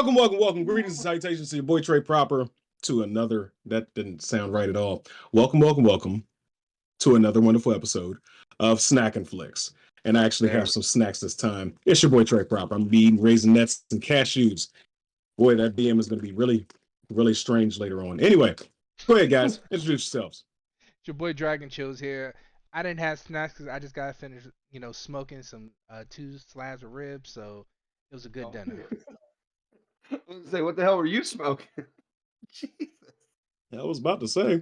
Welcome. Greetings and salutations to your boy Trey Proper to another. That didn't sound right at all. Welcome to another wonderful episode of Snack and Flicks. And I actually have some snacks this time. It's your boy Trey Proper. I'm eating Raisinets and cashews. Boy, that DM is going to be really, really strange later on. Anyway, go ahead, guys. Introduce yourselves. It's your boy Dragon Chills here. I didn't have snacks because I just got finished, smoking some 2 slabs of ribs, so it was a good dinner. I was gonna say, what the hell were you smoking? Jesus. I was about to say,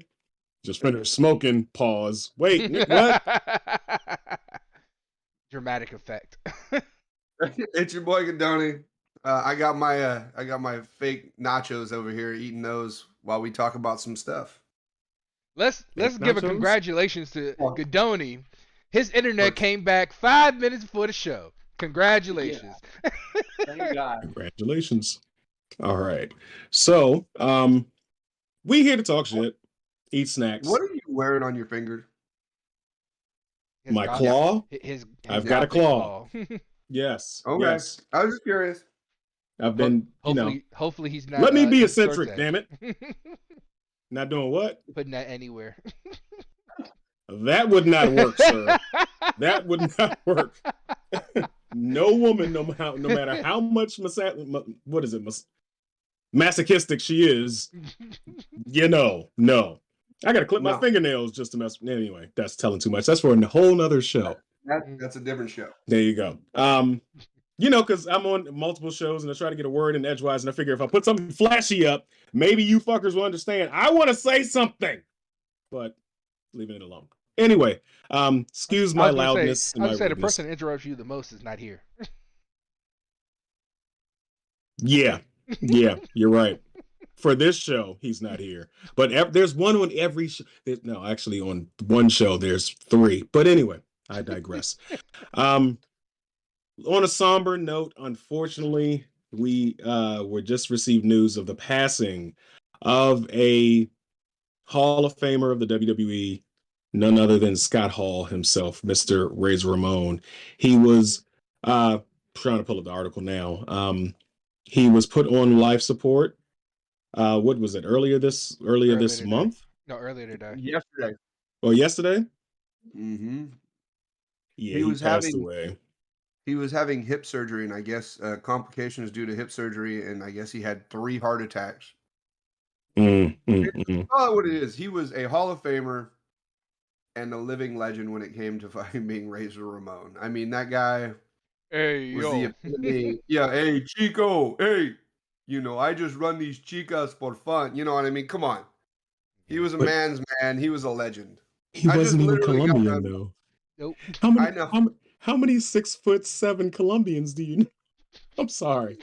just finished smoking. Pause. Wait, what? Dramatic effect. It's your boy Dano. I got my fake nachos over here, eating those while we talk about some stuff. Let's give a congratulations to Godoni. His internet came back 5 minutes before the show. Congratulations. Yeah. Thank God. Congratulations. All right. So, we here to talk shit, eat snacks. What are you wearing on your finger? My claw? I've got a claw. Yes. Okay. Yes. I was just curious. I've been, hopefully he's not. Let me be eccentric, damn it. Not doing what? Putting that anywhere. That would not work, sir. That would not work. No woman, no matter how much masochistic she is, no. I gotta clip my fingernails just to mess. Anyway, that's telling too much. That's for a whole nother show. That's a different show. There you go. Because I'm on multiple shows and I try to get a word in edgewise, and I figure if I put something flashy up, maybe you fuckers will understand. I want to say something, but leaving it alone. Anyway, excuse my loudness. I would say the person that interrupts you the most is not here. Yeah, you're right. For this show, he's not here. But there's one on every show. No, actually, on one show, there's 3. But anyway, I digress. On a somber note, unfortunately, we were just received news of the passing of a Hall of Famer of the WWE, none other than Scott Hall himself, Mr. Razor Ramon. He was trying to pull up the article now. He was put on life support. What was it? Earlier this month? No, earlier today. Yesterday. Oh, yesterday? Mm-hmm. Yeah, he passed away. He was having hip surgery, and I guess complications due to hip surgery, and I guess he had 3 heart attacks. Oh, what it is. He was a Hall of Famer and a living legend when it came to fucking being Razor Ramon. I mean, that guy was the epitome. Yeah, hey, Chico, hey. I just run these chicas for fun. You know what I mean? Come on. He was a man's man. He was a legend. He wasn't even Colombian, though. Nope. How many 6'7" Colombians do you know? I'm sorry.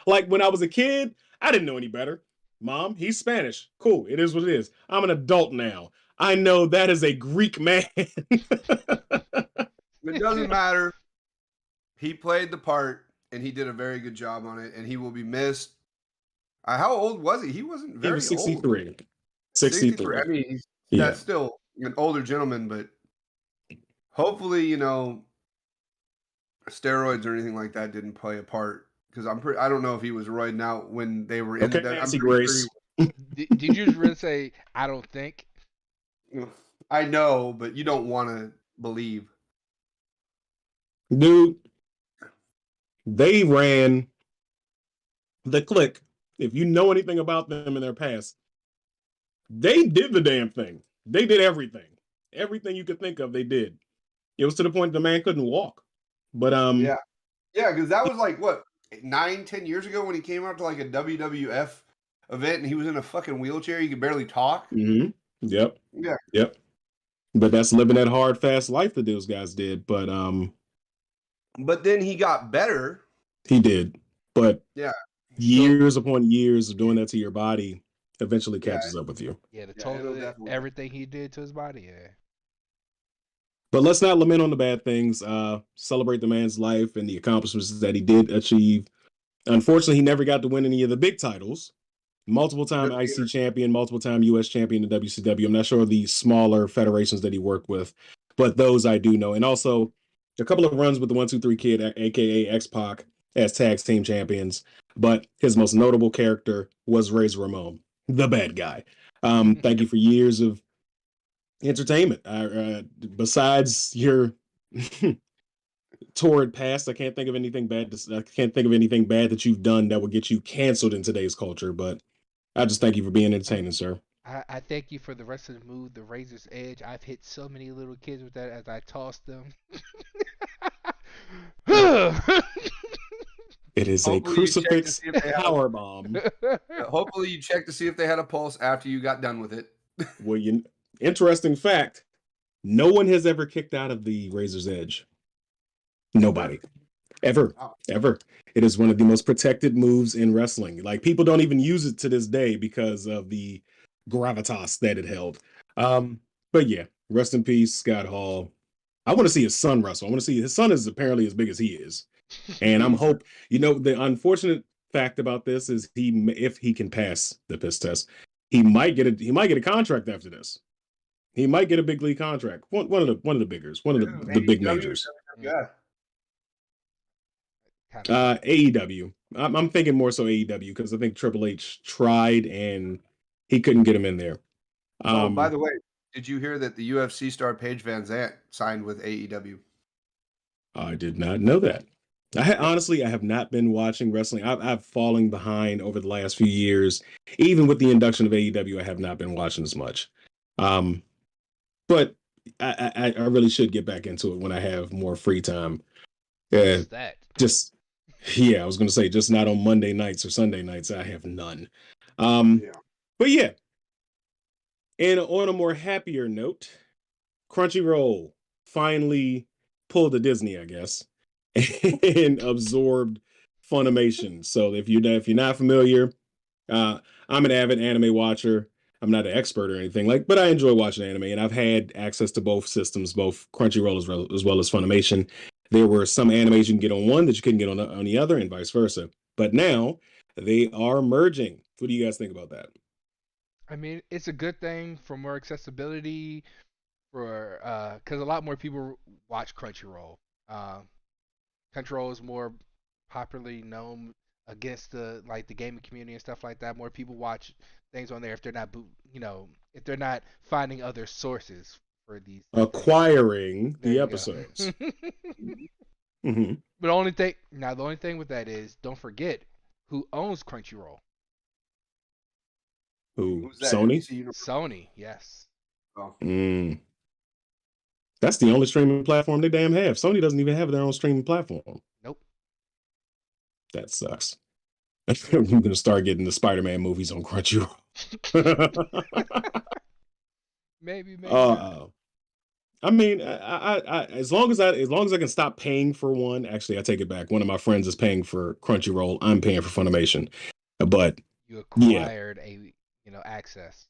Like when I was a kid, I didn't know any better. Mom, he's Spanish. Cool. It is what it is. I'm an adult now. I know that is a Greek man. It doesn't matter. He played the part, and he did a very good job on it, and he will be missed. How old was he? He wasn't very old. 63. 63. I mean, that's still an older gentleman, but hopefully, steroids or anything like that didn't play a part, because I don't know if he was roiding out when they were in that. Nancy Grace. Did you just really say, I don't think? I know, but you don't want to believe. Dude, they ran the Click. If you know anything about them in their past, they did the damn thing. They did everything. Everything you could think of, they did. It was to the point the man couldn't walk. But yeah, because that was like what, 9-10 years ago when he came out to like a WWF event and he was in a fucking wheelchair. He could barely talk. Mm-hmm. Yep. Yeah. Yep. But that's living that hard, fast life that those guys did. But then he got better. He did. But yeah, years upon years of doing that to your body eventually catches up with you. Yeah, the total everything he did to his body. Yeah. But let's not lament on the bad things. Celebrate the man's life and the accomplishments that he did achieve. Unfortunately, he never got to win any of the big titles. Multiple-time IC champion, multiple-time US champion in WCW. I'm not sure of the smaller federations that he worked with, but those I do know. And also a couple of runs with the 1-2-3 Kid, aka X-Pac, as tag team champions. but his most notable character was Razor Ramon, the bad guy. Thank you for years of entertainment. Besides your torrid past, I can't think of anything bad. I can't think of anything bad that you've done that would get you canceled in today's culture. But I just thank you for being entertaining, sir. I thank you for the rest of the move, the Razor's Edge. I've hit so many little kids with that as I tossed them. It is a Hopefully you check to crucifix see if they had power bomb. hopefully you check to see if they had a pulse after you got done with it. Well, interesting fact: no one has ever kicked out of the Razor's Edge. Nobody. Ever. Wow. Ever. It is one of the most protected moves in wrestling. Like, people don't even use it to this day because of the gravitas that it held. But yeah, rest in peace, Scott Hall. I want to see his son wrestle. I want to see his son is apparently as big as he is. And the unfortunate fact about this is if he can pass the piss test, he might get a contract after this. He might get a big league contract. One of the biggers, one of the big majors. Yeah. AEW. I'm thinking more so AEW because I think Triple H tried and he couldn't get him in there. By the way, did you hear that the UFC star Paige Van Zant signed with AEW? I did not know that. Honestly, I have not been watching wrestling. I've fallen behind over the last few years. Even with the induction of AEW, I have not been watching as much. But I really should get back into it when I have more free time. What's that? I was going to say, just not on Monday nights or Sunday nights. I have none. Yeah. But yeah. And on a more happier note, Crunchyroll finally pulled a Disney, I guess, and absorbed Funimation. So if you're not familiar, I'm an avid anime watcher. I'm not an expert or anything but I enjoy watching anime, and I've had access to both systems, both Crunchyroll as well as Funimation. There were some animes you can get on one that you couldn't get on the other, and vice versa. But now they are merging. What do you guys think about that? I mean, it's a good thing for more accessibility, because a lot more people watch Crunchyroll. Crunchyroll is more popularly known against the gaming community and stuff like that. More people watch things on there if they're not if they're not finding other sources for these acquiring the episodes. Mm-hmm. But the only thing with that is, don't forget who owns Crunchyroll. Who? Sony? Sony, yes. Oh. That's the only streaming platform they damn have. Sony doesn't even have their own streaming platform. Nope. That sucks. I'm going to start getting the Spider-Man movies on Crunchyroll. Maybe. I mean, I as long as I can stop paying for one. Actually, I take it back. One of my friends is paying for Crunchyroll. I'm paying for Funimation. But you acquired access.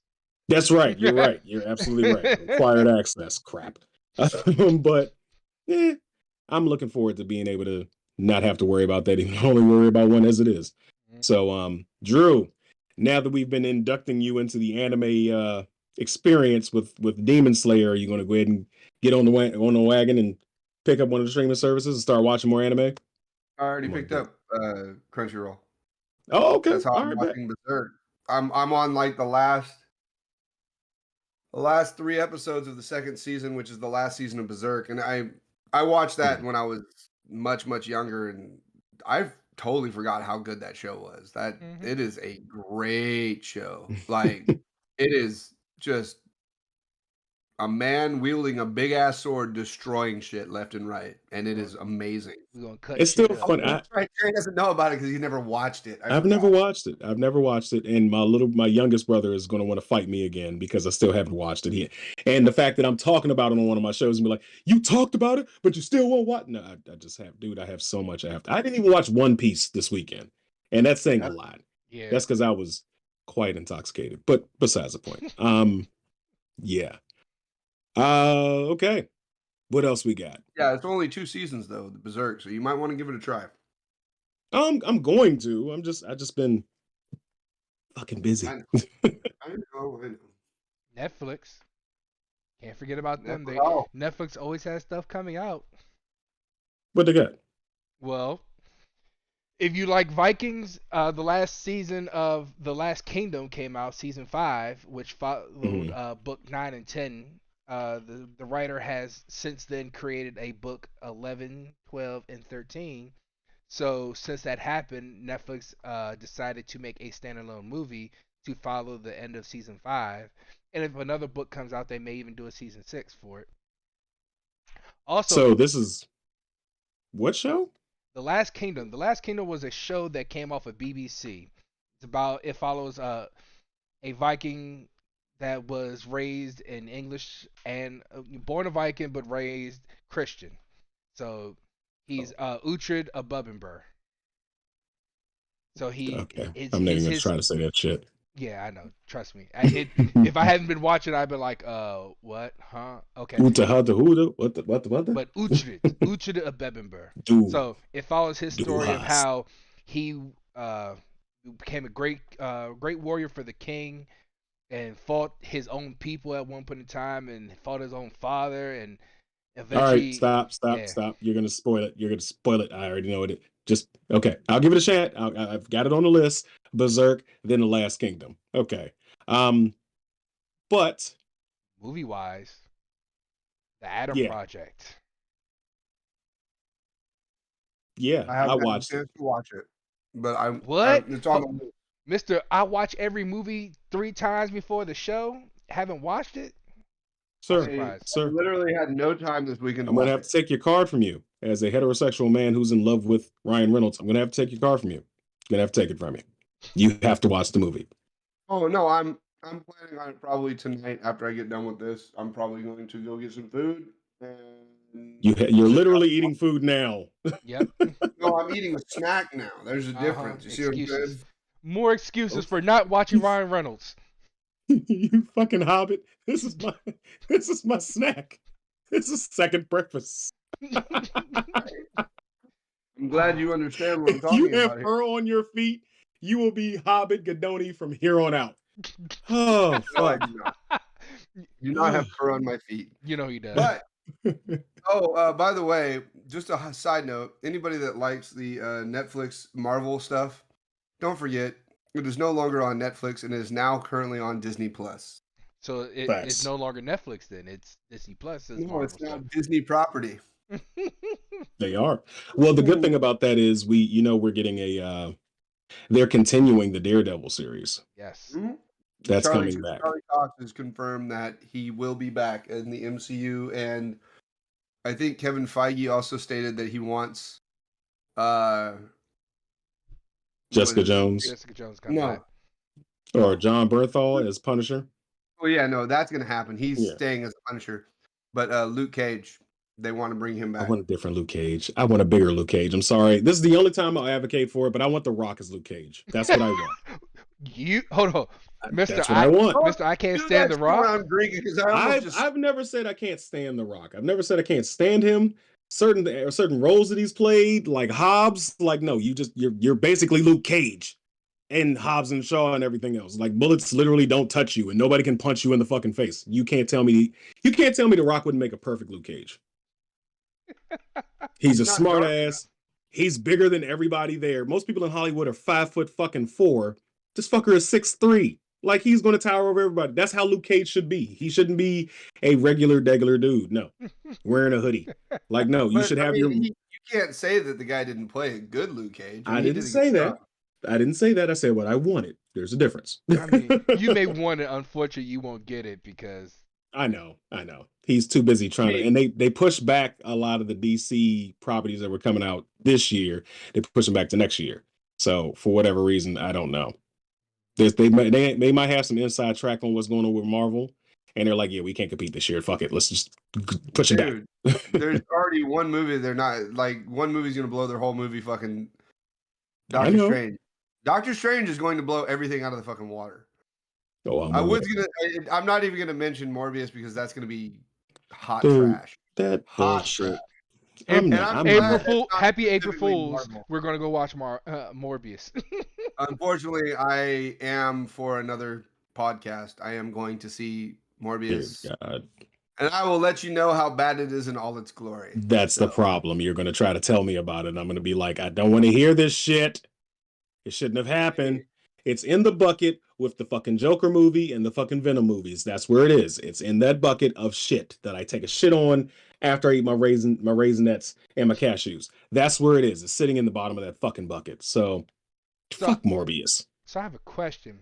That's right. You're right. You're absolutely right. Acquired access. Crap. But I'm looking forward to being able to not have to worry about that, even only worry about one as it is. Mm-hmm. So, Drew, now that we've been inducting you into the anime experience with Demon Slayer, are you going to go ahead and get on the wagon and pick up one of the streaming services and start watching more anime? I already picked up Crunchyroll. Oh, okay. That's how I'm watching Berserk. I'm on the last 3 episodes of the second season, which is the last season of Berserk, and I watched that when I was much younger, and I've totally forgot how good that show was. It is a great show. It is just a man wielding a big ass sword destroying shit left and right, and it is amazing. It's still fun. Trey doesn't know about it because he never watched it. I've never watched it, and my youngest brother is going to want to fight me again because I still haven't watched it yet. And the fact that I'm talking about it on one of my shows and be like, "You talked about it, but you still won't watch." No, I just have, dude. I have so much I have to. I didn't even watch One Piece this weekend, and that's saying a lot. Yeah, that's because I was quite intoxicated. But besides the point, yeah. Okay. What else we got? Yeah, it's only 2 seasons though, the Berserk, so you might want to give it a try. I'm going to. I just been fucking busy. I know. Netflix. Can't forget about them. Netflix always has stuff coming out. What they got? Well, If you like Vikings, the last season of The Last Kingdom came out, season 5, which followed book 9 and 10. The writer has since then created a book 11, 12, and 13. So since that happened, Netflix decided to make a standalone movie to follow the end of season 5. And if another book comes out, they may even do a season 6 for it. Also, So this is what show? The Last Kingdom. The Last Kingdom was a show that came off of BBC. It follows a Viking that was raised in English and born a Viking but raised Christian. So he's Uhtred of Bubbenburg. So Okay, I'm not even gonna try to say that shit. Yeah, I know. Trust me. If I hadn't been watching, I'd been like, what? Huh? Okay. What the? What? But Uhtred of Bebbanburg. So it follows his story of how he became a great warrior for the king and fought his own people at one point in time and fought his own father and eventually. All right, stop. You're gonna spoil it. I already know it. Just okay. I'll give it a shot. I've got it on the list. Berserk, then The Last Kingdom. Okay. But movie wise, The Adam Project. Yeah, I watched it. To watch it, but it's on the list. Mister, I watch every movie 3 times before the show. Haven't watched it. Sir, I literally had no time this weekend. I'm gonna have to take your card from you as a heterosexual man who's in love with Ryan Reynolds. I'm gonna have to take your card from you. I'm gonna have to take it from you. You have to watch the movie. Oh no, I'm planning on it probably tonight after I get done with this. I'm probably going to go get some food. And you're literally eating food now. Yep. No, I'm eating a snack now. There's a difference. You see what I'm saying? More excuses for not watching Ryan Reynolds. You fucking hobbit. This is my snack. This is second breakfast. I'm glad you understand what I'm talking about. If you have her on your feet, you will be Hobbit Gadoni from here on out. Oh, fuck. No, do not have fur on my feet. You know he does. But by the way, just a side note: anybody that likes the Netflix Marvel stuff, don't forget it is no longer on Netflix and is now currently on Disney Plus. So it's no longer Netflix then; it's Disney Plus. No, it's now Disney property. They are. Well, the good thing about that is we're getting a. They're continuing the Daredevil series. Yes. Mm-hmm. That's coming back. Charlie Cox has confirmed that he will be back in the MCU, and I think Kevin Feige also stated that he wants Jessica Jones. Jessica Jones coming back. Or John Bernthal as Punisher. Oh yeah, no, that's gonna happen. He's staying as Punisher, but Luke Cage, they want to bring him back. I want a different Luke Cage. I want a bigger Luke Cage. I'm sorry. This is the only time I'll advocate for it, but I want The Rock as Luke Cage. That's what I want. Hold on. Mister, that's what I want. Mister, I can't stand The Rock. I've never said I can't stand The Rock. I've never said I can't stand him. Certain roles that he's played, like Hobbs, like no, you're basically Luke Cage and Hobbs and Shaw and everything else. Like bullets literally don't touch you and nobody can punch you in the fucking face. You can't tell me The Rock wouldn't make a perfect Luke Cage. He's a smart ass. He's bigger than everybody there. Most people in Hollywood are 5'4". This fucker is 6'3". Like he's going to tower over everybody. That's how Luke Cage should be. He shouldn't be a regular dude. No, wearing a hoodie. Like no, you should have your. You can't say that the guy didn't play a good Luke Cage. I didn't say that. I didn't say that. I said what I wanted. There's a difference. I mean, you may want it. Unfortunately, you won't get it because. I know. He's too busy trying to, and they pushed back a lot of the DC properties that were coming out this year. They pushed them back to next year. So for whatever reason, I don't know. They might have some inside track on what's going on with Marvel, and they're like, yeah, we can't compete this year. Fuck it, let's just push it back. There's already one movie. They're not like one movie's gonna blow their whole movie. Fucking Doctor Strange. Doctor Strange is going to blow everything out of the fucking water. Oh, I'm not even gonna mention Morbius because that's gonna be hot trash. That hot shit. Happy April Fools. We're gonna go watch Morbius. Unfortunately, I am for another podcast. I am going to see Morbius And I will let you know how bad it is in all its glory. That's the problem. You're going to try to tell me about it. And I'm going to be like, I don't want to hear this shit. It shouldn't have happened. It's in the bucket with the fucking Joker movie and the fucking Venom movies. That's where it is. It's in that bucket of shit that I take a shit on after I eat my raisinets and my cashews. That's where it is. It's sitting in the bottom of that fucking bucket. So fuck Morbius. So I have a question.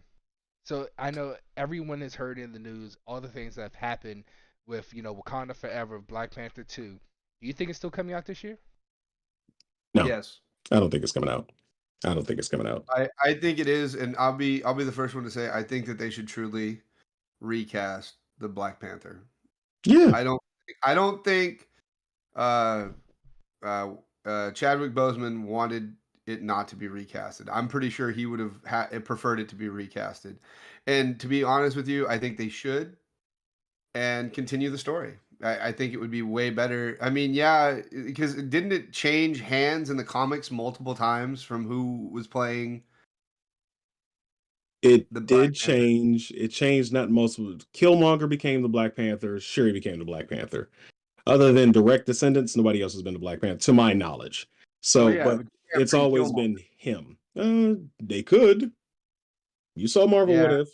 So I know everyone has heard in the news all the things that have happened with, Wakanda Forever, Black Panther 2. Do you think it's still coming out this year? No. Yes. I don't think it's coming out. I don't think it's coming out. I think it is, and I'll be the first one to say I think that they should truly recast the Black Panther. Yeah. I don't think Chadwick Boseman wanted it not to be recasted. I'm pretty sure he would have preferred it to be recasted. And to be honest with you, I think they should and continue the story. I think it would be way better. I mean, yeah, because didn't it change hands in the comics multiple times from who was playing? It did change. It changed not most. Killmonger became the Black Panther. Shuri became the Black Panther. Other than direct descendants, nobody else has been the Black Panther, to my knowledge. So, but it's always been him. They could. You saw Marvel What If.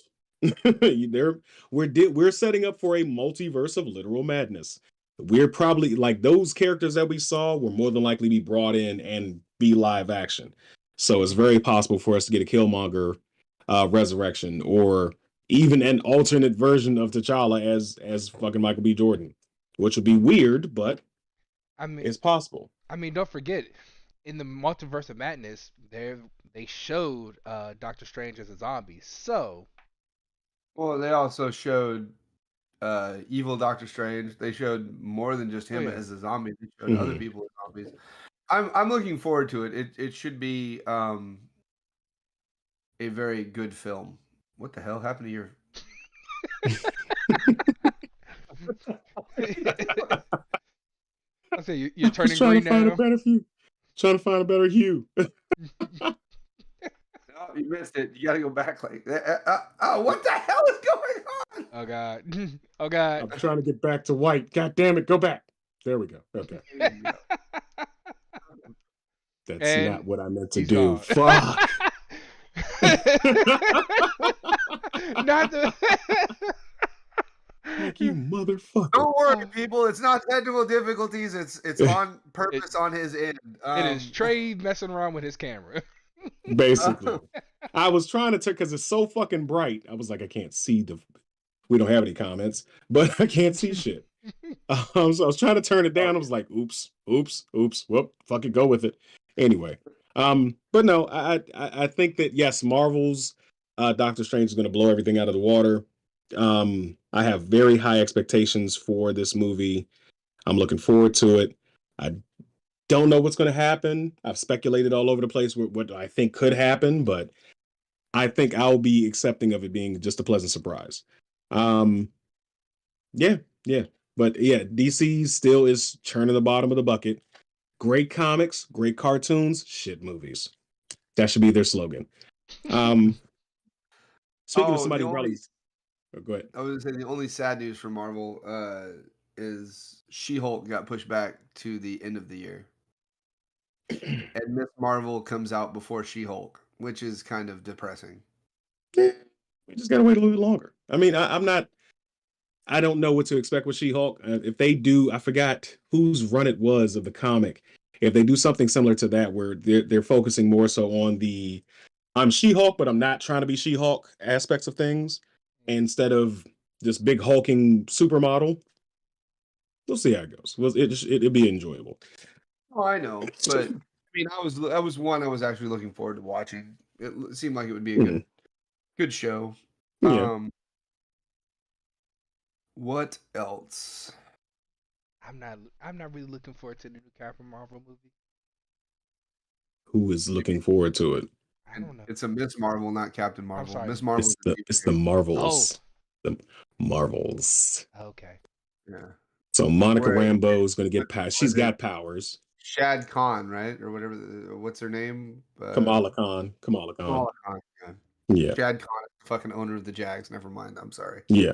We're setting up for a multiverse of literal madness. We're probably like those characters that we saw will more than likely be brought in and be live action. So it's very possible for us to get a Killmonger resurrection, or even an alternate version of T'Challa as fucking Michael B. Jordan, which would be weird, but it's possible. I mean, don't forget, in the Multiverse of Madness, they showed Doctor Strange as a zombie. So, well, they also showed evil Doctor Strange. They showed more than just him as a zombie. They showed other people as zombies. I'm looking forward to it. It should be a very good film. What the hell happened to your? I say you're turning green now. Trying to find a better hue. Oh, you missed it. You got to go back like that. What the hell is going on? Oh God! Oh God! I'm trying to get back to white. God damn it! Go back. There we go. Okay. That's not what I meant to do. Fuck. Not the. Like, you motherfucker. Don't worry, people. It's not technical difficulties. It's on purpose on his end. It is Trey messing around with his camera. Basically. I was trying to because it's so fucking bright. I was like, I can't see we don't have any comments, but I can't see shit. So I was trying to turn it down. I was like, oops, whoop, fucking go with it. Anyway, but no, I think that yes, Marvel's Doctor Strange is going to blow everything out of the water. I have very high expectations for this movie. I'm looking forward to it. I don't know what's going to happen. I've speculated all over the place what I think could happen, but I think I'll be accepting of it being just a pleasant surprise. Yeah. But yeah, DC still is churning the bottom of the bucket. Great comics, great cartoons, shit movies. That should be their slogan. Speaking of somebody probably... go ahead. I was going to say the only sad news for Marvel is She-Hulk got pushed back to the end of the year. And Miss Marvel comes out before She-Hulk, which is kind of depressing. Yeah, we just got to wait a little bit longer. I mean, I don't know what to expect with She-Hulk. If they do, I forgot whose run it was of the comic. If they do something similar to that, where they're focusing more so on the I'm She-Hulk, but I'm not trying to be She-Hulk aspects of things, instead of this big hulking supermodel, we'll see how it goes. It'll be enjoyable. Oh, I know, but I mean, that was one I was actually looking forward to watching. It seemed like it would be a good show. Yeah. What else? I'm not really looking forward to the new Captain Marvel movie. Who is looking forward to it? I don't know. It's a Miss Marvel, not Captain Marvel. Miss Marvel. It's the Marvels. Oh. The Marvels. Okay. Yeah. So Monica Rambeau is going to get powers. She's got powers. Shad Khan, right, or whatever. What's her name? Kamala Khan. Yeah. Shad Khan, fucking owner of the Jags. Never mind. I'm sorry. Yeah.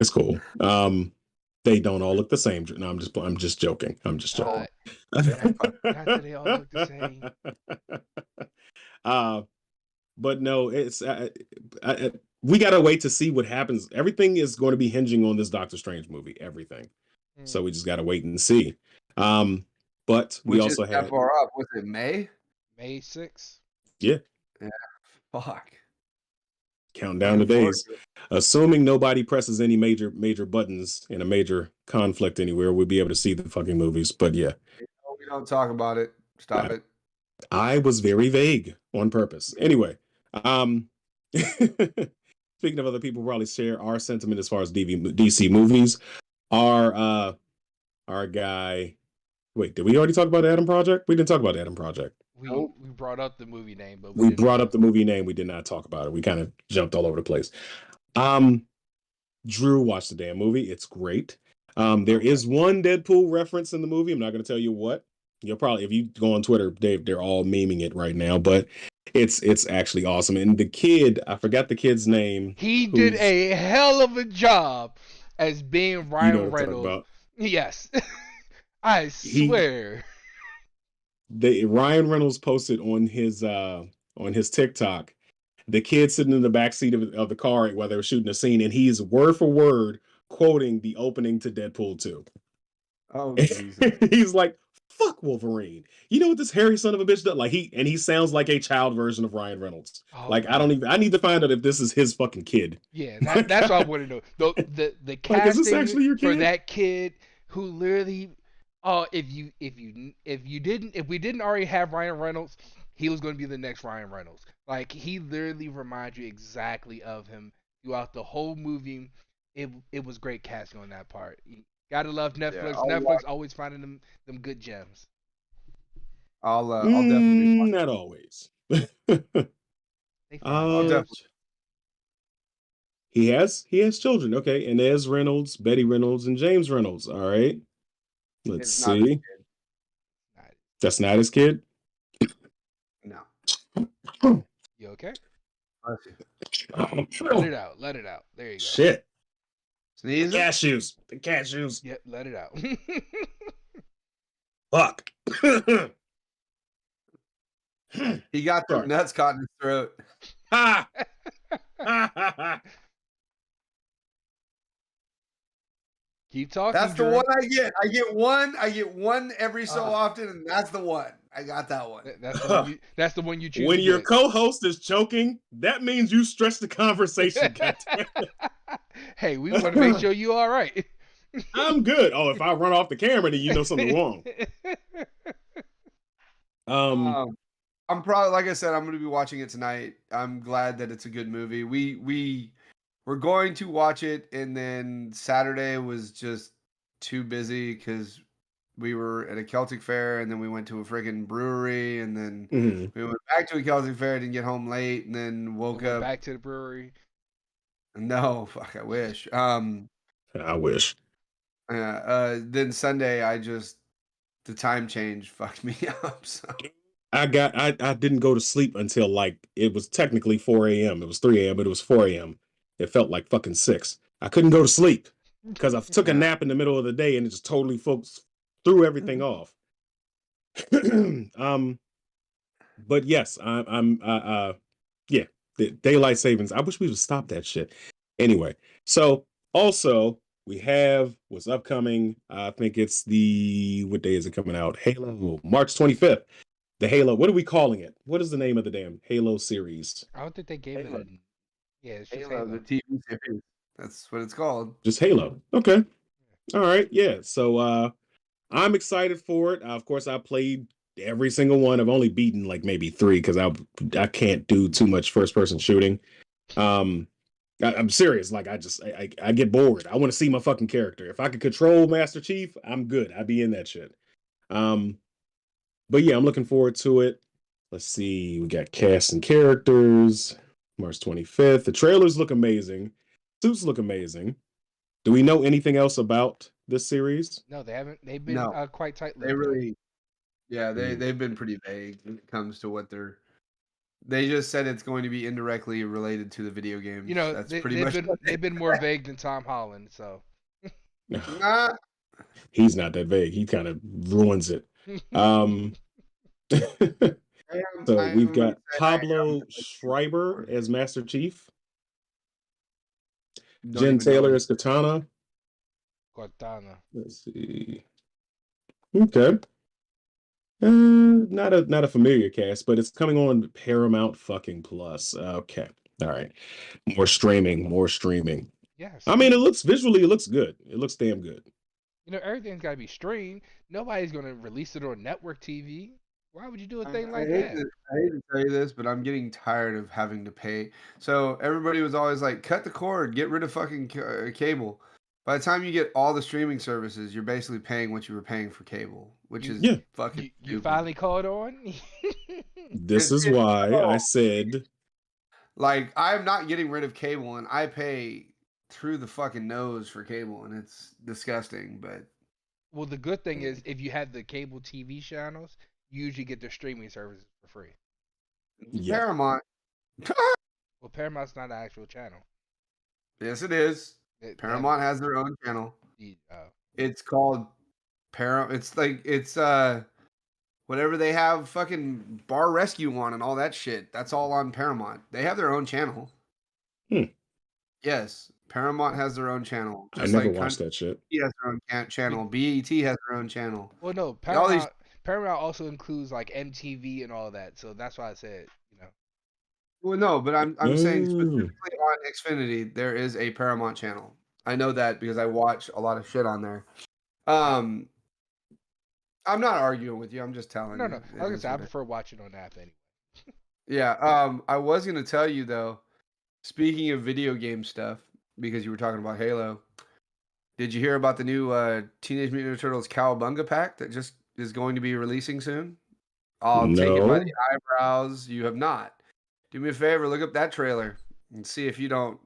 It's cool. They don't all look the same. No, I'm just joking. I'm just joking. Not that they all look the same. But no, it's we gotta wait to see what happens. Everything is going to be hinging on this Doctor Strange movie. Everything. So we just gotta wait and see. But we Which also is had that far up. Was it May? May 6th. Yeah. Fuck. Counting down the days. Assuming nobody presses any major buttons in a major conflict anywhere, we'll be able to see the fucking movies. But yeah. We don't talk about it. Stop it. I was very vague on purpose. Anyway, speaking of other people who probably share our sentiment as far as DC movies, our guy. Wait, did we already talk about Adam Project? We didn't talk about Adam Project. We brought up the movie name, but we brought up the movie name. We did not talk about it. We kind of jumped all over the place. Drew watched the damn movie. It's great. There is one Deadpool reference in the movie. I'm not going to tell you what. You'll probably, if you go on Twitter, they're all memeing it right now. But it's actually awesome. And the kid, I forgot the kid's name. He did a hell of a job as being Ryan Reynolds. Yes, I swear. Ryan Reynolds posted on his TikTok, the kid sitting in the back seat of the car while they were shooting a scene, and he's word for word quoting the opening to Deadpool 2. Oh, Jesus. He's like, "Fuck Wolverine. You know what this hairy son of a bitch does?" Like he sounds like a child version of Ryan Reynolds. Oh, like I need to find out if this is his fucking kid. Yeah, that's what I want to know. The casting like, is this actually your kid? For that kid who literally. Oh, if we didn't already have Ryan Reynolds, he was going to be the next Ryan Reynolds. Like he literally reminds you exactly of him throughout the whole movie. It was great casting on that part. You gotta love Netflix. Yeah, Netflix always finding them good gems. I'll definitely watch. Not always. I'll definitely. He has children, okay, and there's Reynolds, Betty Reynolds, and James Reynolds. All right. Let's see. That's not his kid? No. You okay? Let it out. Let it out. There you go. Shit. Sneeze? The cashews. Yep, let it out. Fuck. He got the nuts caught in his throat. Ha! Keep talking. That's the one I get. I get one every so often, and that's the one. I got that one. That's the one you choose. When your co-host is choking, that means you stretch the conversation. Hey, we want to make sure you all right. I'm good. Oh, if I run off the camera, then you know something wrong. I'm probably, like I said, I'm going to be watching it tonight. I'm glad that it's a good movie. We're going to watch it, and then Saturday was just too busy because we were at a Celtic fair, and then we went to a freaking brewery, and then we went back to a Celtic fair, didn't get home late, and then woke up. Back to the brewery. No, fuck, I wish. I wish. Then Sunday, the time change fucked me up. So. I didn't go to sleep until like, it was technically 4 a.m. It was 3 a.m., but it was 4 a.m. It felt like fucking 6. I couldn't go to sleep because I took a nap in the middle of the day and it just totally threw everything off. But yes, yeah, the daylight savings. I wish we would stop that shit. Anyway, so also we have what's upcoming. I think it's what day is it coming out? Halo, March 25th. The Halo. What are we calling it? What is the name of the damn Halo series? I don't think they gave it. Yeah, it's just Halo, the TV series. That's what it's called. Just Halo. Okay. All right. Yeah. So I'm excited for it. Of course, I played every single one. I've only beaten like maybe 3 because I can't do too much first person shooting. I'm serious. Like I get bored. I want to see my fucking character. If I could control Master Chief, I'm good. I'd be in that shit. But yeah, I'm looking forward to it. Let's see. We got cast and characters. March 25th. The trailers look amazing. Suits look amazing. Do we know anything else about this series? No, they haven't. They've been quite tight. They really, they've been pretty vague when it comes to what they're They just said it's going to be indirectly related to the video games. You know, That's pretty much. they've been more vague than Tom Holland, so. Nah. He's not that vague. He kind of ruins it. So we've got Pablo Schreiber as Master Chief. Jen Taylor as Katana. Let's see. Okay. Not a familiar cast, but it's coming on Paramount fucking Plus. Okay. All right. More streaming. Yes. I mean, it looks good. It looks damn good. You know, everything's got to be streamed. Nobody's going to release it on network TV. Why would you do a thing like that? I hate to tell you this, but I'm getting tired of having to pay. So everybody was always like, cut the cord, get rid of fucking cable. By the time you get all the streaming services, you're basically paying what you were paying for cable, which is fucking You finally caught on? This is why I said... Like, I'm not getting rid of cable, and I pay through the fucking nose for cable, and it's disgusting, but... Well, the good thing is, if you have the cable TV channels, you usually get their streaming services for free. Yeah. Paramount. Well, Paramount's not an actual channel. Yes, it is. Paramount has their own channel. It's called Paramount. It's whatever they have fucking Bar Rescue on and all that shit. That's all on Paramount. They have their own channel. Yes, Paramount has their own channel. I never watched that shit. He has their own channel. BET has their own channel. Well, no, Paramount also includes like MTV and all that. So that's why I said, you know. Well, no, but I'm saying specifically on Xfinity, there is a Paramount channel. I know that because I watch a lot of shit on there. I'm not arguing with you. I'm just telling you. No. Like I said, I prefer watching on app anyway. Yeah. I was gonna tell you though. Speaking of video game stuff, because you were talking about Halo, did you hear about the new Teenage Mutant Ninja Turtles Cowabunga pack that just is going to be releasing soon? I'll take it by the eyebrows. You have not. Do me a favor, look up that trailer and see if you don't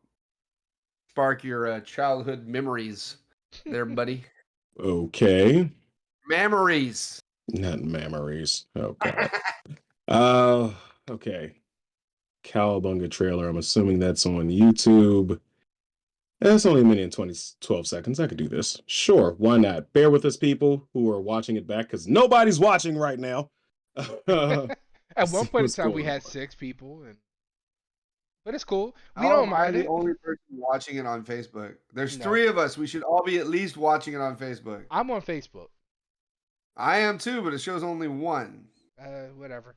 spark your childhood memories there, buddy. Okay. Memories. Not memories. Okay. Okay. Cowabunga trailer. I'm assuming that's on YouTube. That's only a minute and 12 seconds. I could do this. Sure, why not? Bear with us, people who are watching it back, because nobody's watching right now. At one point in time, we had 6 people, but it's cool. We don't mind it. I'm the only person watching it on Facebook. There's 3 of us. We should all be at least watching it on Facebook. I'm on Facebook. I am too, but it shows only 1. Whatever.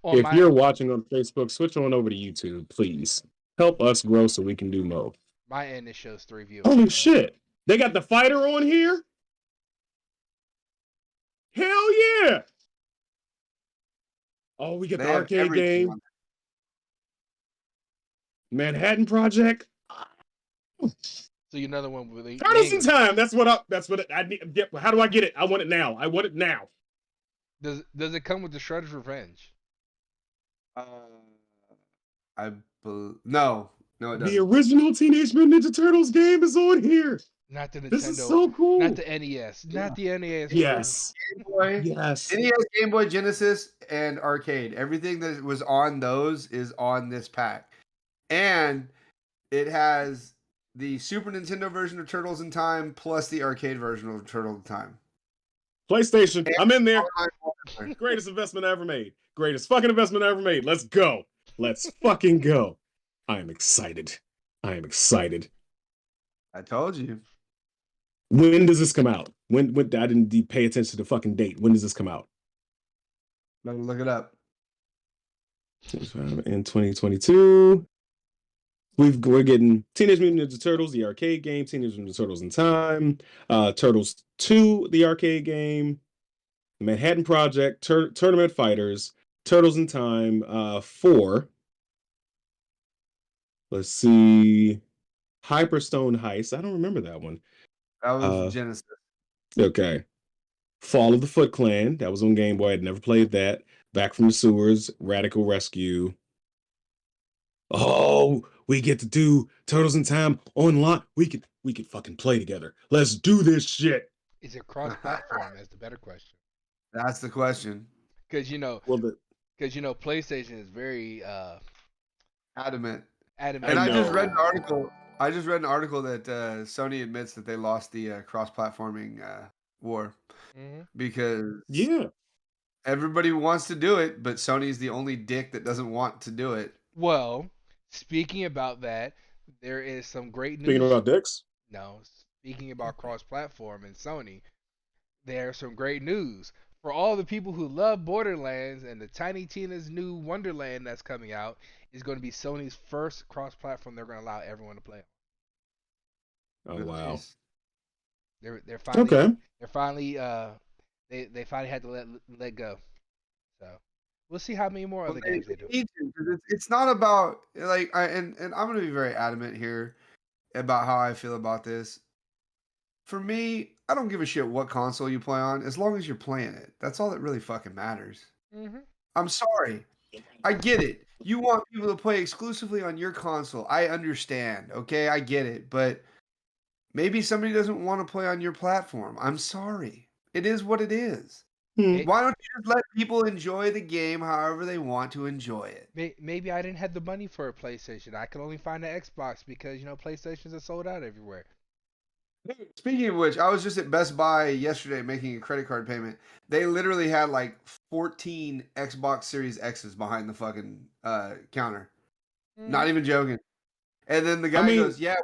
If you're watching on Facebook, switch on over to YouTube, please. Help us grow so we can do more. My end, it shows 3 viewers. Holy shit! They got the fighter on here? Hell yeah! Oh, we got the arcade game. Manhattan Project. So another one with Turtles in Time. That's what I need. How do I get it? I want it now. Does it come with the Shredder's Revenge? No, it doesn't. The original Teenage Mutant Ninja Turtles game is on here. Not the Nintendo. This is so cool. Not the NES. Not the NES. Yes. Game Boy. Yes. NES, Game Boy, Genesis, and arcade. Everything that was on those is on this pack, and it has the Super Nintendo version of Turtles in Time plus the arcade version of Turtles in Time. PlayStation. I'm in there. Greatest investment I ever made. Greatest fucking investment I ever made. Let's go. Let's fucking go. I am excited. I told you. When does this come out? When I didn't pay attention to the fucking date. When does this come out? Let me look it up. In 2022. We're getting Teenage Mutant Ninja Turtles, the arcade game, Teenage Mutant Ninja Turtles in Time, Turtles 2, the arcade game, Manhattan Project, Tournament Fighters, Turtles in Time, 4. Let's see. Hyperstone Heist. I don't remember that one. That was Genesis. Okay. Fall of the Foot Clan. That was on Game Boy. I'd never played that. Back from the Sewers, Radical Rescue. Oh, we get to do Turtles in Time online. We could fucking play together. Let's do this shit. Is it cross-platform? That's the better question. That's the question. Because well, Because PlayStation is very adamant. adamant. And I know. just read an article. That Sony admits that they lost the cross-platforming war because everybody wants to do it, but Sony's the only dick that doesn't want to do it. Well, speaking about that, there is some great news. Speaking about dicks? No, speaking about cross-platform and Sony, there's some great news. For all the people who love Borderlands and the Tiny Tina's new Wonderland that's coming out is going to be Sony's first cross-platform they're going to allow everyone to play on. Oh wow. They're finally okay. They're finally they finally had to let go. So we'll see how many more other games they do. It's not about like and I'm going to be very adamant here about how I feel about this. For me, I don't give a shit what console you play on, as long as you're playing it. That's all that really fucking matters. I'm sorry. I get it. You want people to play exclusively on your console. I understand. Okay, I get it. But maybe somebody doesn't want to play on your platform. I'm sorry. It is what it is. Why don't you just let people enjoy the game however they want to enjoy it? Maybe I didn't have the money for a PlayStation. I could only find an Xbox because, PlayStations are sold out everywhere. Speaking of which, I was just at Best Buy yesterday making a credit card payment. They literally had like 14 Xbox Series X's behind the fucking counter. Not even joking. And then the guy goes, yeah,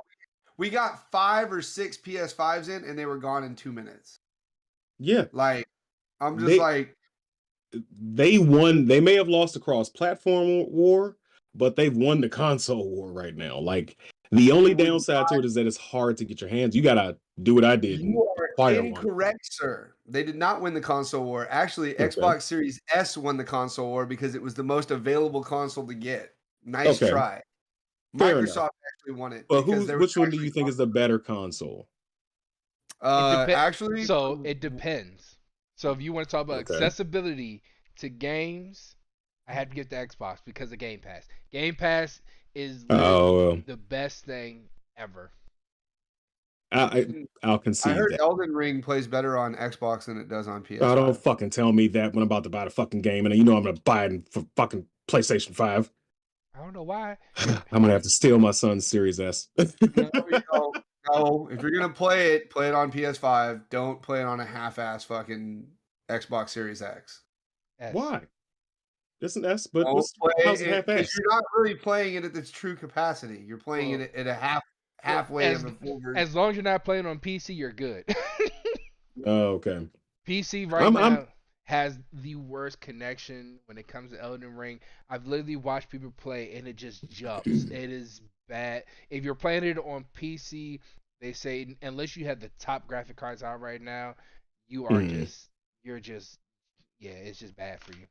we got 5 or 6 PS5s in and they were gone in 2 minutes. Yeah. Like, I'm just they won. They may have lost the cross-platform war, but they've won the console war right now. Like, the only downside to it is that it's hard to get your hands. You gotta do what I did. You are incorrect, sir. They did not win the console war. Actually, Xbox Series S won the console war because it was the most available console to get. Nice try. Microsoft actually won it. But which one do you think is the better console? Actually, so it depends. So if you want to talk about accessibility to games, I had to get the Xbox because of Game Pass. Game Pass is the best thing ever. I'll concede. I heard Elden Ring plays better on Xbox than it does on PS5. Oh, don't fucking tell me that when I'm about to buy the fucking game, and I'm gonna buy it for fucking PlayStation 5. I don't know why. I'm gonna have to steal my son's Series S. No, if you're gonna play it on PS5. Don't play it on a half-ass fucking Xbox Series X. Why? It's an S, but how's it half-ass? You're not really playing it at its true capacity. You're playing it at a halfway of a full version. As long as you're not playing on PC, you're good. Oh, okay. PC now has the worst connection when it comes to Elden Ring. I've literally watched people play and it just jumps. It is bad. If you're playing it on PC, they say unless you have the top graphic cards out right now, you are it's just bad for you.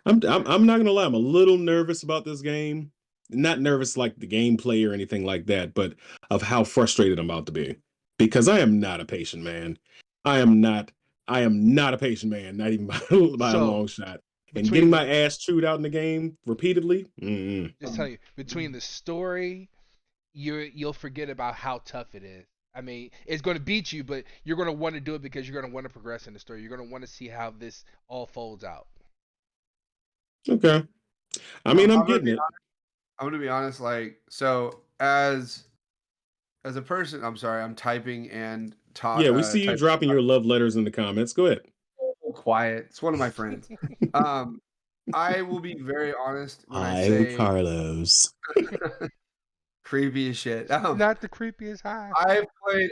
I'm not gonna lie, I'm a little nervous about this game. Not nervous like the gameplay or anything like that, but of how frustrated I'm about to be. Because I am not a patient man. I am not a patient man, not even by a long shot. And getting my ass chewed out in the game repeatedly. Just tell you, between the story, you'll forget about how tough it is. I mean, it's going to beat you, but you're going to want to do it because you're going to want to progress in the story. You're going to want to see how this all folds out. Okay. I mean, I'm getting it. I'm gonna be honest, like, so as a person, I'm sorry, I'm typing and talking. Yeah, we see you dropping your love letters in the comments. Go ahead. Quiet. It's one of my friends. I will be very honest when I say Carlos. Creepy as shit. Not the creepiest high.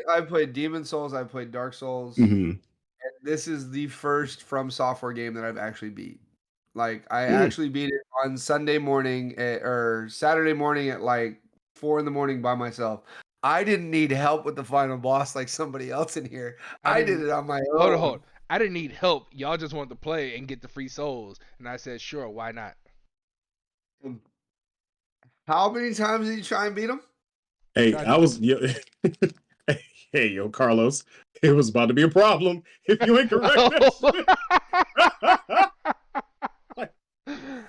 I've played Demon Souls, I've played Dark Souls, and this is the first From Software game that I've actually beat. Like, I actually beat it on Sunday morning or Saturday morning at like 4 a.m. by myself. I didn't need help with the final boss like somebody else in here. I did it on my own. Hold on. I didn't need help. Y'all just wanted to play and get the free souls. And I said, sure, why not? How many times did you try and beat him? Hey, yo, Carlos. It was about to be a problem if you ain't correct.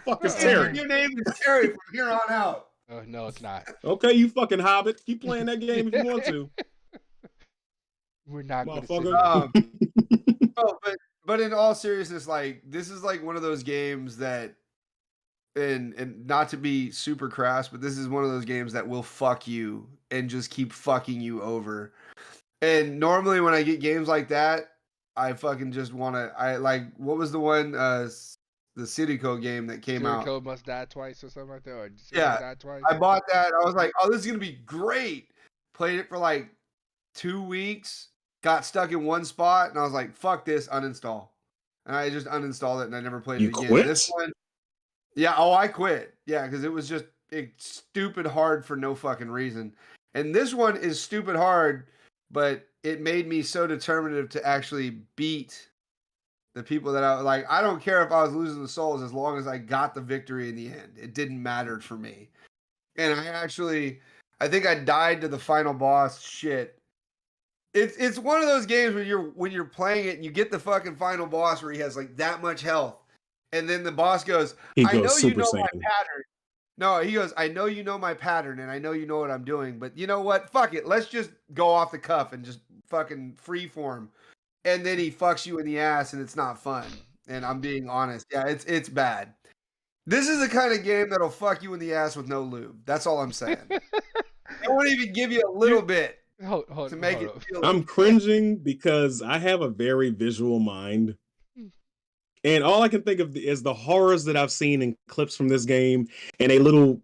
Fuck is Terry? Your name is Terry from here on out. Oh, no, it's not. Okay, you fucking hobbit. Keep playing that game if you want to. We're not going to but in all seriousness, like, this is like one of those games that and not to be super crass, but this is one of those games that will fuck you and just keep fucking you over. And normally when I get games like that, I fucking just want to. I like, what was the one, the City Code game that came out? Code Must Die Twice or something like that. Or Yeah, Die Twice. I bought that. I was like, oh, this is gonna be great. Played it for like 2 weeks. Got stuck in one spot, and I was like, fuck this, uninstall. And I just uninstalled it, and I never played it again. Quit? This one, yeah. Oh, I quit. Yeah, because it was just stupid hard for no fucking reason. And this one is stupid hard, but it made me so determinative to actually beat the people that I like. I don't care if I was losing the souls as long as I got the victory in the end. It didn't matter for me. And I think I died to the final boss. Shit. It's one of those games when you're playing it and you get the fucking final boss where he has like that much health, and then the boss goes, I know you know my pattern. No, he goes, I know you know my pattern, and I know you know what I'm doing, but you know what? Fuck it. Let's just go off the cuff and just fucking freeform. And then he fucks you in the ass, and it's not fun. And I'm being honest. Yeah, it's bad. This is the kind of game that'll fuck you in the ass with no lube. That's all I'm saying. I won't even give you a little bit to make it feel. I'm cringing because I have a very visual mind. And all I can think of is the horrors that I've seen in clips from this game and a little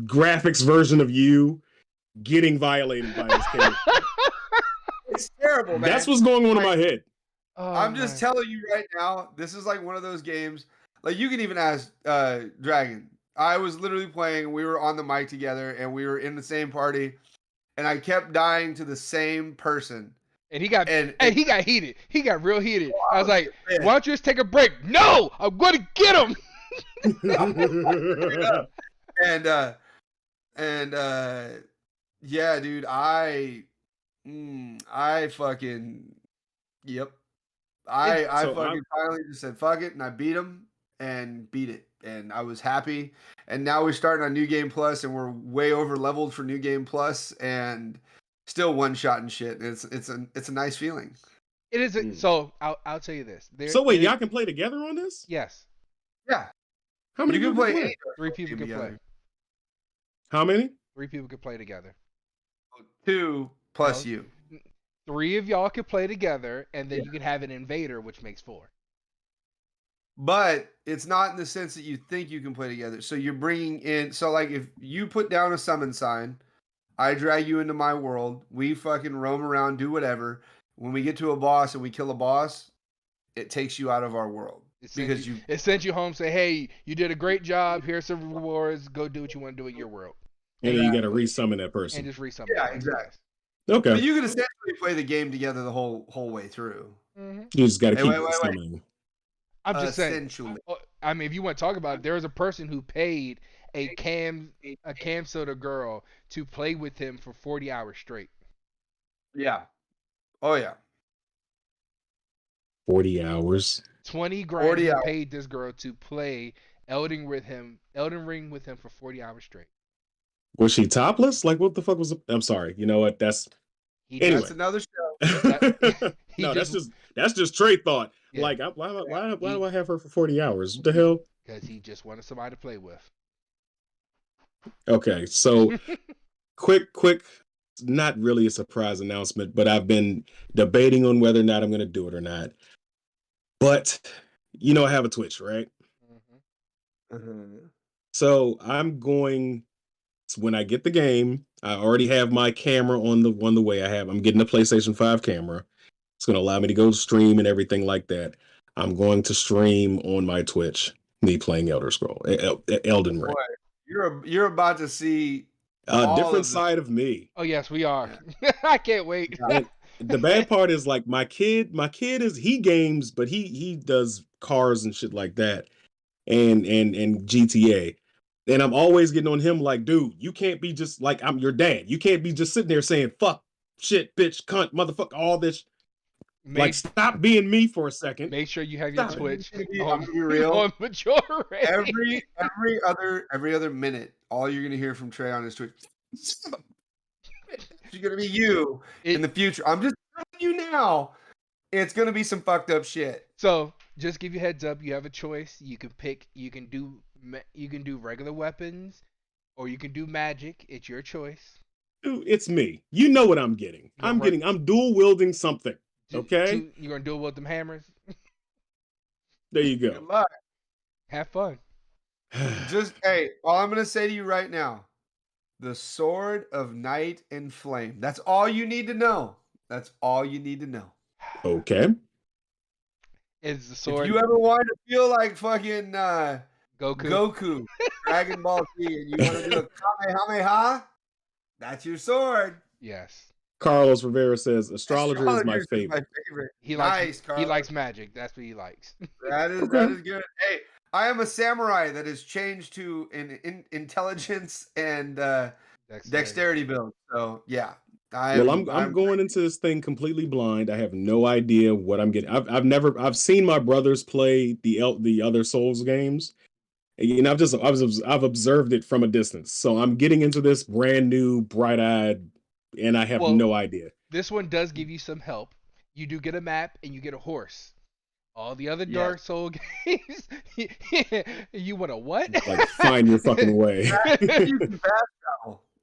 graphics version of you getting violated by this character. It's terrible, man. That's what's going on in my head. Oh, I'm just telling you right now, this is like one of those games. Like, you can even ask Dragon. I was literally playing, we were on the mic together, and we were in the same party, and I kept dying to the same person. And he got he got heated. He got real heated. I was like, why don't you just take a break? No! I'm going to get him! Yeah, dude, I fucking, yep. I finally just said fuck it, and I beat him and beat it, and I was happy. And now we're starting on New Game Plus, and we're way over leveled for New Game Plus, and still one shot and shit. It's a nice feeling. It is. So I'll tell you this. So wait, y'all can play together on this? Yes. Yeah. How many people can play? 3 people can play. How many? 3 people can play together. 2 plus you. 3 of y'all can play together, and then you can have an invader, which makes 4. But it's not in the sense that you think you can play together. So you're bringing in. So like, if you put down a summon sign, I drag you into my world. We fucking roam around, do whatever. When we get to a boss and we kill a boss, it takes you out of our world. It sends you home. Say, hey, you did a great job. Here's some rewards. Go do what you want to do in your world. And then you got to resummon that person. And just resummon. Yeah, exactly. Okay. But you can essentially play the game together the whole way through. Mm-hmm. You just got to keep summoning. I'm just saying. I mean, if you want to talk about it, there was a person who paid a cam soda girl to play with him for 40 hours straight. Yeah. Oh yeah. 40 hours. 20 grand he paid this girl to play Elden Ring with him for 40 hours straight. Was she topless? Like, what the fuck was? I'm sorry. You know what? That's another show. No, that's just Trey thought. Yeah. Like, why do I have her for 40 hours? What the hell? Because he just wanted somebody to play with. Okay, so quick, not really a surprise announcement, but I've been debating on whether or not I'm going to do it or not. But, you know, I have a Twitch, right? So I'm going, when I get the game, I already have my camera on the way. I'm getting a PlayStation 5 camera. It's going to allow me to go stream and everything like that. I'm going to stream on my Twitch, me playing Elden Ring. Boy, you're about to see a different side of me. Oh yes, we are. I can't wait. The bad part is, like, my kid he games, but he does cars and shit like that, and GTA. And I'm always getting on him like, dude, you can't be just like, I'm your dad. You can't be just sitting there saying fuck, shit, bitch, cunt, motherfucker, all this. Like, stop being me for a second. Make sure you have your Twitch on majority. Every other minute, all you're gonna hear from Trey on his Twitch. It's gonna be you in the future. I'm just telling you now. It's gonna be some fucked up shit. So just give you a heads up. You have a choice. You can pick. You can do You can do regular weapons, or you can do magic. It's your choice. Dude, it's me. You know what I'm getting. I'm dual wielding something. Okay? You're gonna duel with them hammers. There you Good go. luck. Have fun. Just hey, all I'm gonna say to you right now, the sword of night and flame. That's all you need to know. That's all you need to know. Okay. Is the sword? If you ever wanted to feel like fucking Goku, Dragon Ball Z, and you want to do a Kamehameha, that's your sword. yes. Carlos Rivera says astrologer is my favorite. He Nice, he likes magic. That's what he likes. That is good. Hey, I am a samurai that has changed to an intelligence and dexterity build. So yeah, I'm going into this thing completely blind. I have no idea what I'm getting. I've seen my brothers play the other Souls games. And I've observed it from a distance. So I'm getting into this brand new, bright-eyed, and I have no idea. This one does give you some help. You do get a map and you get a horse. All the other Dark Souls games, you want a what? Like, find your fucking way.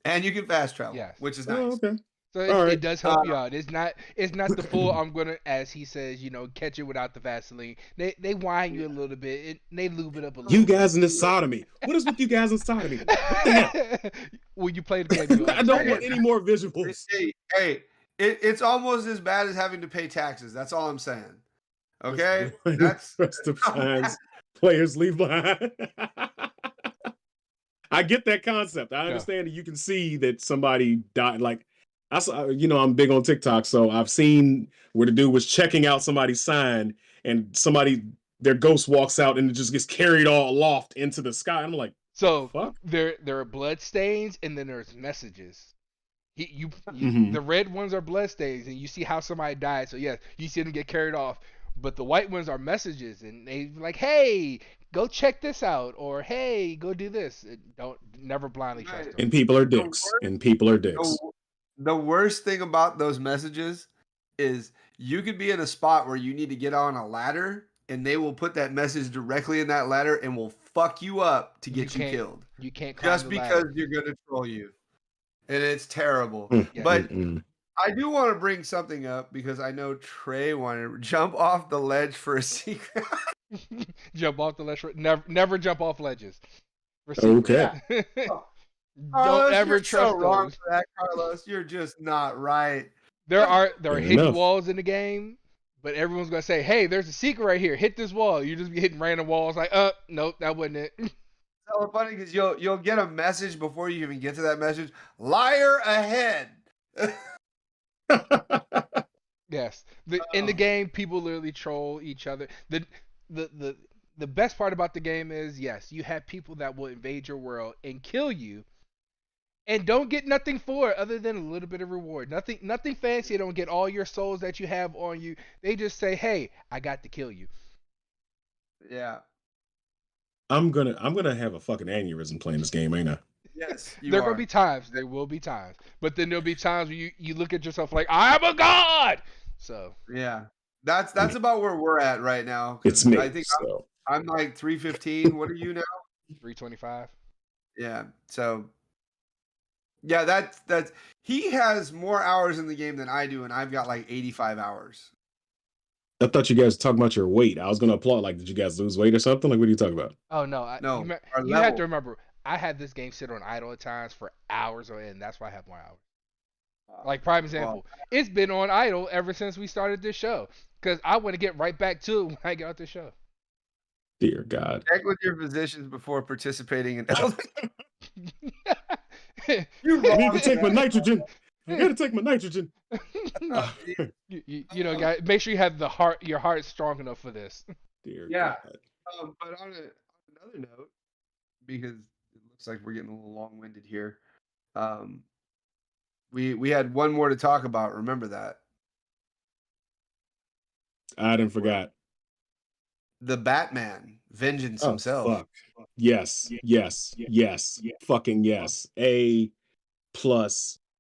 And you can fast travel. Yes. Which is nice. Oh, okay. So it does help you out. It's not the full. I'm gonna, as he says, catch it without the Vaseline. They whine you a little bit. They lube it up a little. You guys in the sodomy. What is with you guys in sodomy? What the hell? When you play the game, I don't want any more visuals. Hey, it's almost as bad as having to pay taxes. That's all I'm saying. Okay, that's the signs players leave behind. I get that concept. I understand that you can see that somebody died. Like, I saw, I'm big on TikTok, so I've seen where the dude was checking out somebody's sign, and their ghost walks out and it just gets carried all aloft into the sky. I'm like, so fuck? There are blood stains, and then there's messages. The red ones are blood stains, and you see how somebody died. So yes, you see them get carried off. But the white ones are messages, and they like, "Hey, go check this out," or "Hey, go do this." Never blindly trust them. And people are dicks. The worst thing about those messages is you could be in a spot where you need to get on a ladder, and they will put that message directly in that ladder and will fuck you up to get you killed. You can't just because you're gonna troll you, and it's terrible. But I do want to bring something up because I know Trey wanted to jump off the ledge for a secret. Jump off the ledge. Never jump off ledges. Okay. Don't ever trust so wrong those. For that, Carlos. You're just not right. There are hidden walls in the game, but everyone's gonna say, "Hey, there's a secret right here. Hit this wall." You just be hitting random walls. Like, nope, that wasn't it. It's so funny because you'll get a message before you even get to that message. Liar ahead. Yes, in the game, people literally troll each other. The best part about the game is, yes, you have people that will invade your world and kill you, and don't get nothing for it other than a little bit of reward. Nothing fancy. They don't get all your souls that you have on you. They just say, "Hey, I got to kill you." Yeah. I'm gonna have a fucking aneurysm playing this game, ain't I? Yes, there will be times. There will be times, but then there'll be times where you look at yourself like, "I am a god." So yeah, that's about where we're at right now. It's me. I think I'm like 315. What are you now? 325. Yeah. So. Yeah, that's he has more hours in the game than I do, and I've got like 85 hours. I thought you guys were talking about your weight. I was gonna applaud. Like, did you guys lose weight or something? Like, what are you talking about? Oh no, no. You have to remember, I had this game sit on idle at times for hours on end. That's why I have more hours. Like prime example, it's been on idle ever since we started this show because I want to get right back to it when I get out the show. Dear God. Check with your physicians before participating in. You need to take my nitrogen. I gotta take my nitrogen. Guys, make sure you have your heart strong enough for this. Dear God. But on another note, because it looks like we're getting a little long-winded here, we had one more to talk about. Remember that? I didn't forgot. The Batman, vengeance himself. Fuck. Yes. Fucking yes. A+.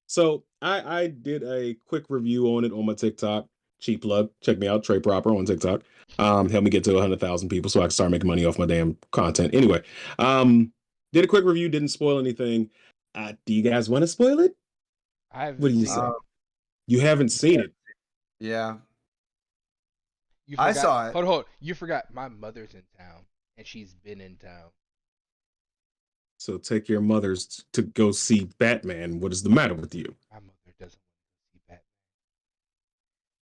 So I did a quick review on it on my TikTok. cheap plug. Check me out, Trey Proper on TikTok. Help me get to 100,000 people so I can start making money off my damn content. Anyway, did a quick review, didn't spoil anything. Do you guys want to spoil it? I haven't What do you seen say? it. You haven't seen it. Yeah. You forgot, I saw it. Hold on. You forgot my mother's in town, and she's been in town. So take your mothers to go see Batman. What is the matter with you? My mother doesn't want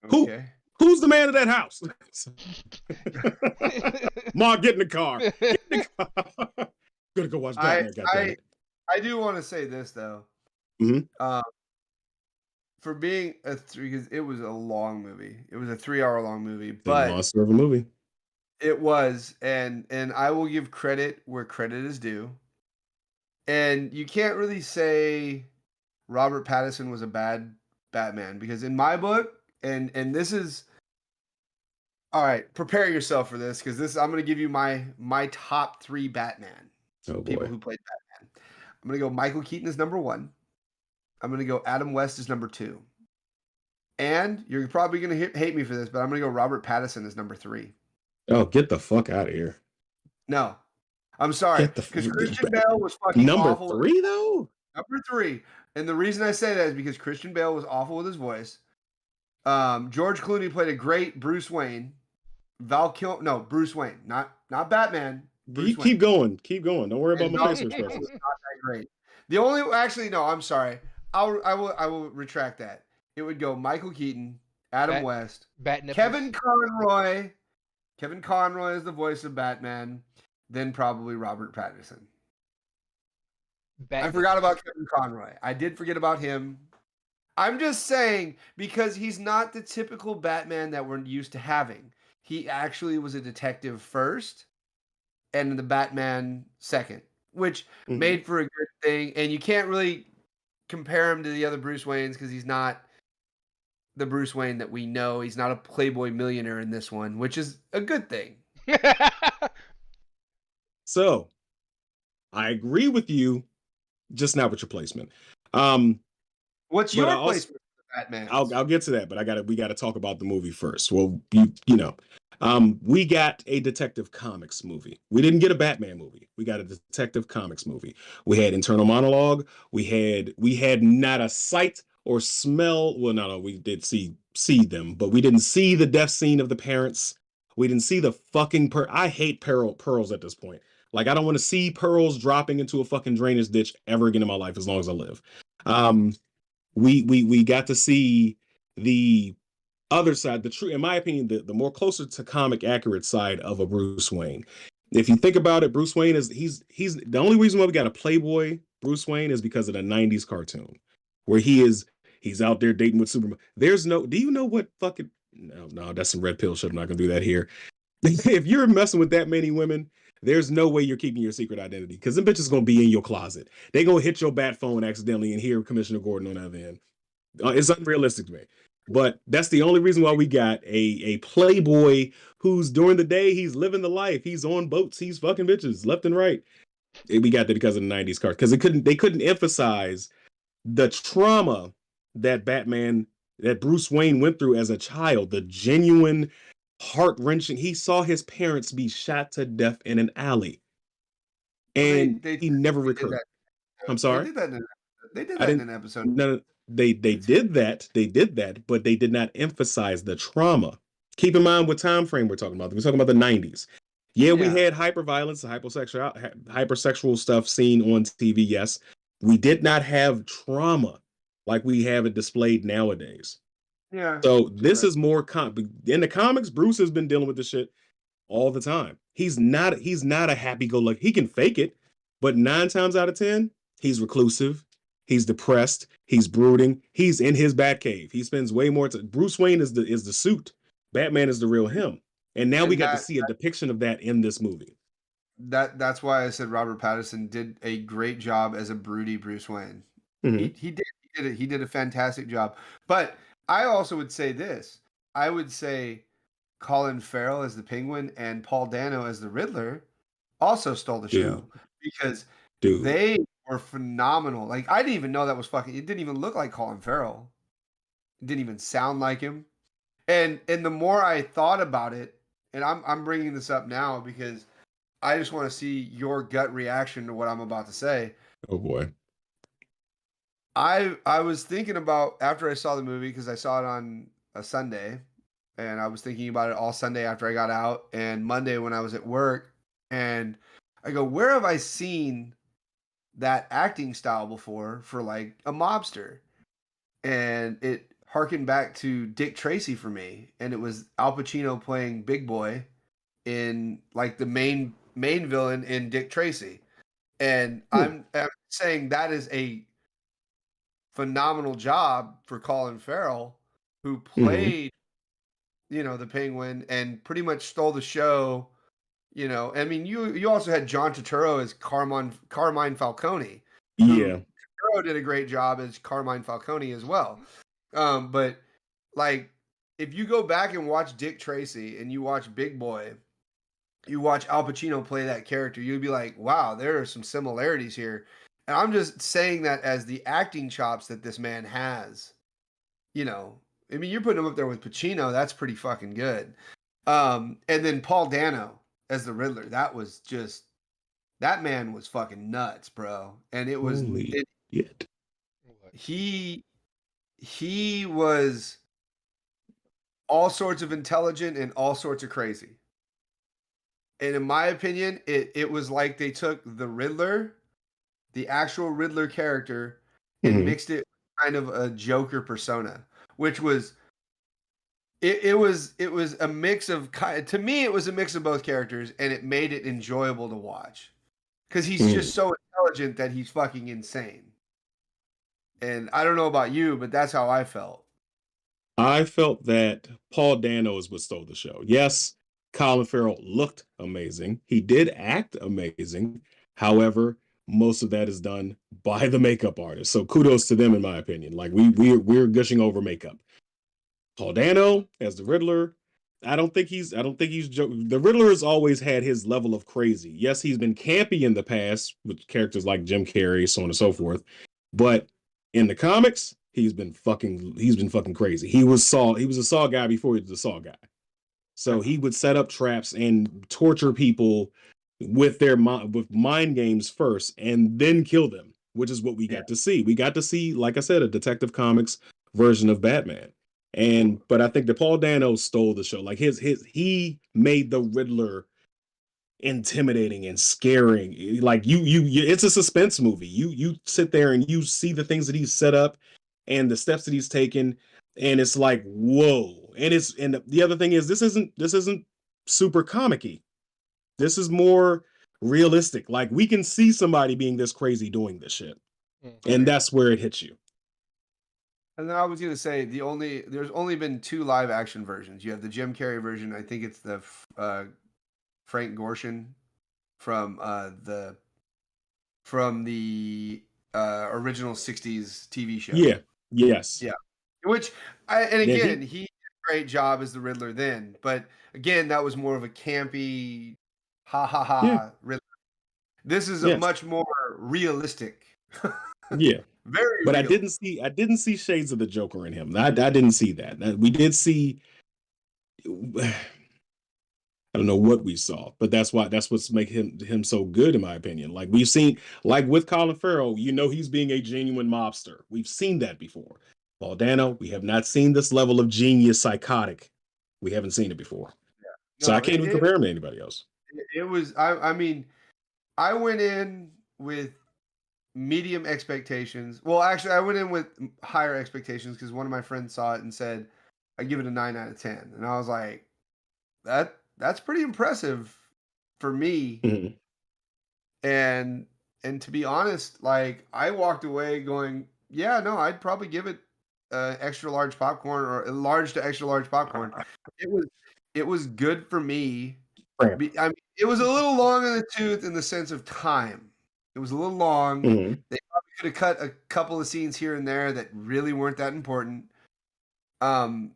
to see Okay. Who's the man of that house? Ma, get in the car. Get in the car. Gonna go watch Batman. I do want to say this though. Mm-hmm. For being because it was a long movie. It was a 3-hour long movie, The but monster of a movie. It was, and I will give credit where credit is due. And you can't really say Robert Pattinson was a bad Batman because in my book, and this is all right. Prepare yourself for this because I'm going to give you my top 3 Batman. People who played Batman. I'm going to go Michael Keaton as number 1. I'm going to go Adam West as number 2. And you're probably going to hate me for this, but I'm going to go Robert Pattinson as number 3. Oh, get the fuck out of here. No. I'm sorry. Because Christian Bale was fucking number awful. Number 3, though? Number 3. And the reason I say that is because Christian Bale was awful with his voice. George Clooney played a great Bruce Wayne. Bruce Wayne. Not Batman. Keep going. Keep going. Don't worry about my facial expressions. Not that great. The only no, I'm sorry. I will retract that. It would go Michael Keaton, Adam West, Kevin Conroy. Kevin Conroy is the voice of Batman, then probably Robert Pattinson. I forgot about Kevin Conroy. I did forget about him. I'm just saying because he's not the typical Batman that we're used to having. He actually was a detective first and the Batman second, which made for a good thing. And you can't really compare him to the other Bruce Waynes because he's not the Bruce Wayne that we know. He's not a playboy millionaire in this one, which is a good thing. So, I agree with you, just not with your placement. What's your placement for Batman? I'll get to that, but we gotta talk about the movie first. Well, we got a Detective Comics movie. We didn't get a Batman movie. We got a Detective Comics movie. We had internal monologue. We had not a sight or smell. Well, no, we did see them, but we didn't see the death scene of the parents. We didn't see the fucking I hate pearls at this point. Like, I don't want to see pearls dropping into a fucking drainage ditch ever again in my life as long as I live. We got to see the other side, the true, in my opinion, the more closer to comic accurate side of a Bruce Wayne. If you think about it, Bruce Wayne is he's the only reason why we got a Playboy Bruce Wayne is because of the 90s cartoon where he's out there dating with Superman. Do you know what fucking no, that's some red pill shit. I'm not gonna do that here. If you're messing with that many women, there's no way you're keeping your secret identity because them bitches gonna be in your closet. They gonna hit your bat phone accidentally and hear Commissioner Gordon on the other end. It's unrealistic to me. But that's the only reason why we got a Playboy who's during the day, he's living the life. He's on boats. He's fucking bitches left and right. We got that because of the 90s cars. Because they couldn't emphasize the trauma that Bruce Wayne went through as a child, the genuine heart-wrenching. He saw his parents be shot to death in an alley. And he never recovered. I'm sorry? They did that in an episode. No, they did that. They did that, but they did not emphasize the trauma. Keep in mind what time frame we're talking about. We're talking about the 90s. Yeah, we had hyperviolence, hypersexual stuff seen on TV, yes. We did not have trauma like we have it displayed nowadays. Yeah. So this is more in the comics, Bruce has been dealing with this shit all the time. He's not a happy-go-lucky. He can fake it, but 9 times out of 10, he's reclusive. He's depressed. He's brooding. He's in his Batcave. He spends way more time. Bruce Wayne is the suit. Batman is the real him. And now we got to see a depiction of that in this movie. That's why I said Robert Pattinson did a great job as a broody Bruce Wayne. Mm-hmm. He did a fantastic job. But I also would say this. I would say Colin Farrell as the Penguin and Paul Dano as the Riddler also stole the show because they were phenomenal. Like, I didn't even know that was it didn't even look like Colin Farrell. It didn't even sound like him. And the more I thought about it, and I'm bringing this up now because I just want to see your gut reaction to what I'm about to say. Oh boy. I was thinking about after I saw the movie, because I saw it on a Sunday, and I was thinking about it all Sunday after I got out, and Monday when I was at work, and I go, where have I seen that acting style before for like a mobster? And it harkened back to Dick Tracy for me, and it was Al Pacino playing Big Boy in like the main villain in Dick Tracy. And I'm saying that is a phenomenal job for Colin Farrell, who played, the Penguin and pretty much stole the show. I mean, you also had John Turturro as Carmine Falcone. Yeah. Turturro did a great job as Carmine Falcone as well. But like, if you go back and watch Dick Tracy and you watch Big Boy, you watch Al Pacino play that character, you'd be like, wow, there are some similarities here. And I'm just saying that as the acting chops that this man has. I mean, you're putting him up there with Pacino. That's pretty fucking good. And then Paul Dano as the Riddler. That man was fucking nuts, bro. And it was he was all sorts of intelligent and all sorts of crazy. And in my opinion, it was like they took the Riddler, the actual Riddler character, and mixed it with kind of a Joker persona, which was it was a mix of, to me it was a mix of both characters, and it made it enjoyable to watch because he's just so intelligent that he's fucking insane. And I don't know about you, but that's how I felt. I felt that Paul Dano is what stole the show. Yes, Colin Farrell looked amazing. He did act amazing. However, most of that is done by the makeup artist. So kudos to them, in my opinion. Like we're gushing over makeup. Paul Dano as the Riddler. I don't think he's the Riddler has always had his level of crazy. Yes, he's been campy in the past with characters like Jim Carrey, so on and so forth. But in the comics, he's been fucking crazy. He was a Saw guy before he was a Saw guy. So he would set up traps and torture people with mind games first and then kill them, which is what we got to see. We got to see, like I said, a Detective Comics version of Batman. But I think that Paul Dano stole the show. Like he made the Riddler intimidating and scaring. Like you it's a suspense movie. You sit there and you see the things that he's set up and the steps that he's taken, and it's like, whoa. And the other thing is, this isn't super comic-y. This is more realistic. Like, we can see somebody being this crazy doing this shit. And that's where it hits you. And then I was going to say, there's only been 2 live action versions. You have the Jim Carrey version. I think it's the Frank Gorshin from the original 60s TV show. Yeah. Yes. Yeah. Which he did a great job as the Riddler then, but again, that was more of a campy Riddler. This is a much more realistic. Yeah. Very but real. I didn't see shades of the Joker in him. I didn't see that. We did see, I don't know what we saw, but that's what's making him so good, in my opinion. Like, we've seen, like with Colin Farrell, he's being a genuine mobster. We've seen that before. Paul Dano, we have not seen this level of genius psychotic. We haven't seen it before. Yeah. No, so I can't even compare him to anybody else. It was, I mean, I went in with medium expectations. Well, actually, I went in with higher expectations because one of my friends saw it and said, I give it a 9 out of 10. And I was like, that's pretty impressive for me. Mm-hmm. And to be honest, like, I walked away going, yeah, no, I'd probably give it extra large popcorn, or large to extra large popcorn. It was good for me. I mean, it was a little long in the tooth in the sense of time. It was a little long. Mm-hmm. They probably could have cut a couple of scenes here and there that really weren't that important. I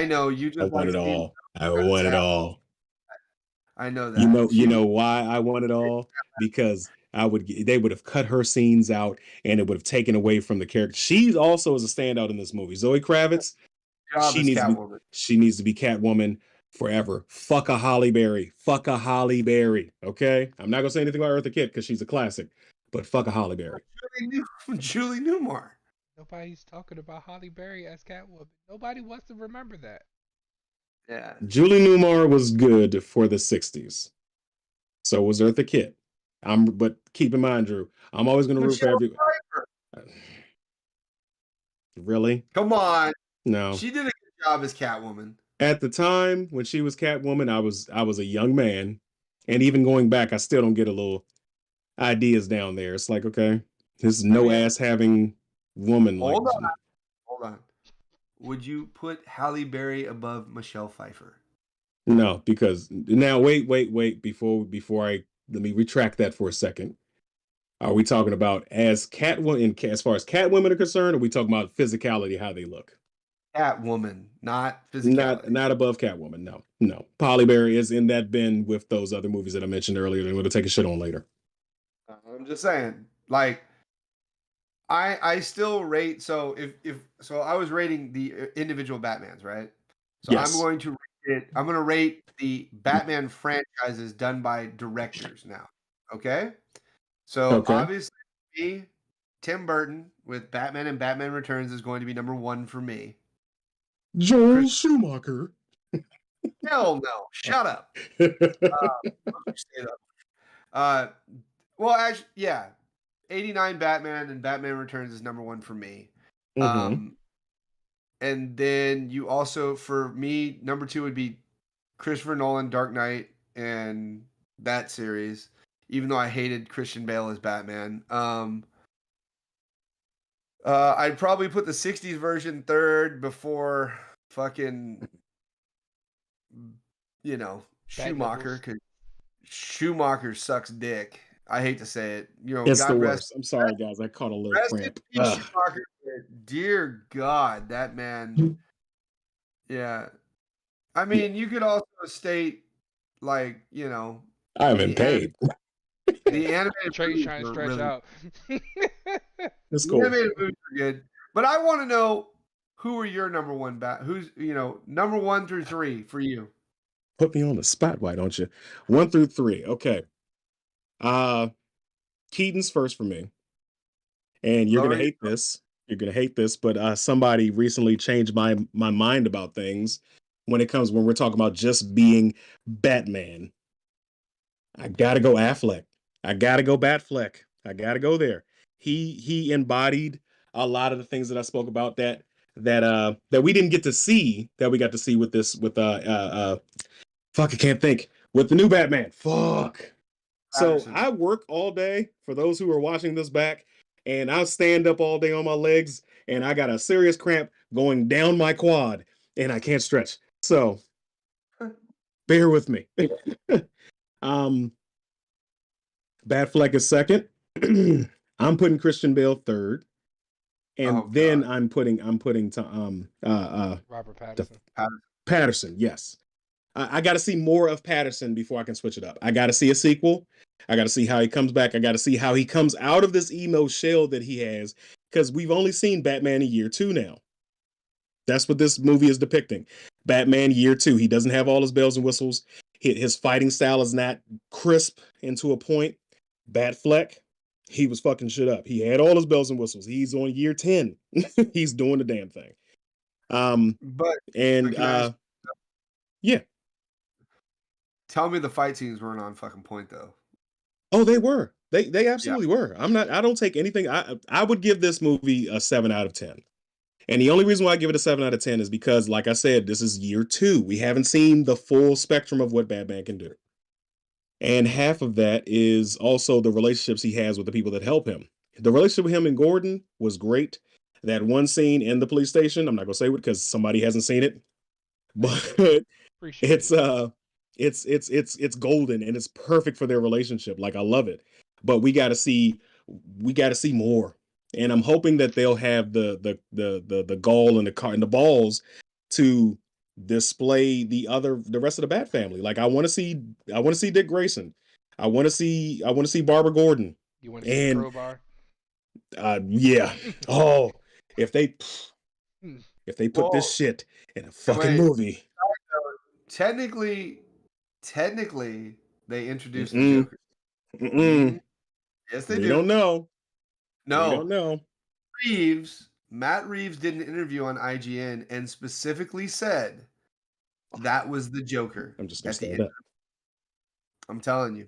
know you just want it all. I want it all. I know that. You know why I want it all? Because they would have cut her scenes out, and it would have taken away from the character. She also is a standout in this movie. Zoe Kravitz, job as Catwoman. She needs to be Catwoman forever. Fuck a Holly Berry. Fuck a Holly Berry. Okay? I'm not gonna say anything about Eartha Kitt because she's a classic, but fuck a Holly Berry. Julie Newmar. Nobody's talking about Holly Berry as Catwoman. Nobody wants to remember that. Yeah. Julie Newmar was good for the 60s. So was Eartha Kitt. But keep in mind, Drew, I'm always gonna root for every. Really? Come on. No. She did a good job as Catwoman. At the time when she was Catwoman, I was a young man, and even going back, I still don't get a little ideas down there. It's like, okay, this is no ass having woman. Hold on. Would you put Halle Berry above Michelle Pfeiffer? No, because now wait. Before I let me retract that for a second. Are we talking about as Catwoman, as far as Catwomen are concerned, or are we talking about physicality, how they look? Catwoman, not physicality. Not above Catwoman. No. Halle Berry is in that bin with those other movies that I mentioned earlier. That I'm going to take a shit on later. I'm just saying, like, I still rate. So if I was rating the individual Batmans, right? So yes. I'm going to rate the Batman franchises done by directors now. Okay. So obviously, Tim Burton with Batman and Batman Returns is going to be number 1 for me. Joel Schumacher. Hell no! Shut up. Well, actually, yeah. 89 Batman and Batman Returns is number 1 for me. Mm-hmm. And then you also, for me, number 2 would be Christopher Nolan, Dark Knight, and that series. Even though I hated Christian Bale as Batman. I'd probably put the 60s version 3rd before fucking, Schumacher, because Schumacher sucks dick. I hate to say it. It's God the worst. I'm sorry, guys. I caught a little cramp. Schumacher, dear God, that man. Yeah. I mean, you could also state, like, I haven't paid. The animated movies trying to stretch out. That's cool. The animated movies are good, but I want to know who are your number 1 who's number 1 through 3 for you. Put me on the spot, why don't you? 1 through 3, okay. Keaton's first for me, and you're gonna hate this. You're gonna hate this, but somebody recently changed my mind about things when we're talking about just being Batman. I gotta go Affleck. I gotta go Batfleck. I gotta go there. He embodied a lot of the things that I spoke about that we didn't get to see, that we got to see with I can't think, with the new Batman. Fuck. So I work all day, for those who are watching this back, and I'll stand up all day on my legs, and I got a serious cramp going down my quad, and I can't stretch. So bear with me. Batfleck is second. I'm putting Christian Bale third, and then I'm putting Robert Pattinson. Patterson, yes. I got to see more of Patterson before I can switch it up. I got to see a sequel. I got to see how he comes back. I got to see how he comes out of this emo shell that he has, because we've only seen Batman in year 2 now. That's what this movie is depicting. Batman year 2. He doesn't have all his bells and whistles. His fighting style is not crisp and to a point. Batfleck, he was fucking shit up. He had all his bells and whistles. He's on year 10. He's doing the damn thing. Yeah. Tell me the fight scenes weren't on fucking point, though. Oh, they were. They absolutely were. I don't take anything. I would give this movie a 7 out of 10. And the only reason why I give it a 7 out of 10 is because, like I said, this is year 2. We haven't seen the full spectrum of what Batman can do. And half of that is also the relationships he has with the people that help him. The relationship with him and Gordon was great. That one scene in the police station, I'm not going to say it because somebody hasn't seen it, but it's golden, and it's perfect for their relationship. Like, I love it, but we got to see more. And I'm hoping that they'll have the gall and the balls to display the rest of the Bat family. Like, I want to see Dick Grayson. I want to see Barbara Gordon. You want to see the crowbar? Yeah. Oh, if if they put this shit in a fucking wait. movie. Technically, they introduced the Mm-mm. Joker. Mm-mm. Yes, they We do. don't know. We No, don't know. Matt Reeves did an interview on IGN and specifically said that was the Joker. I'm just gonna at the stand end. up. I'm telling you.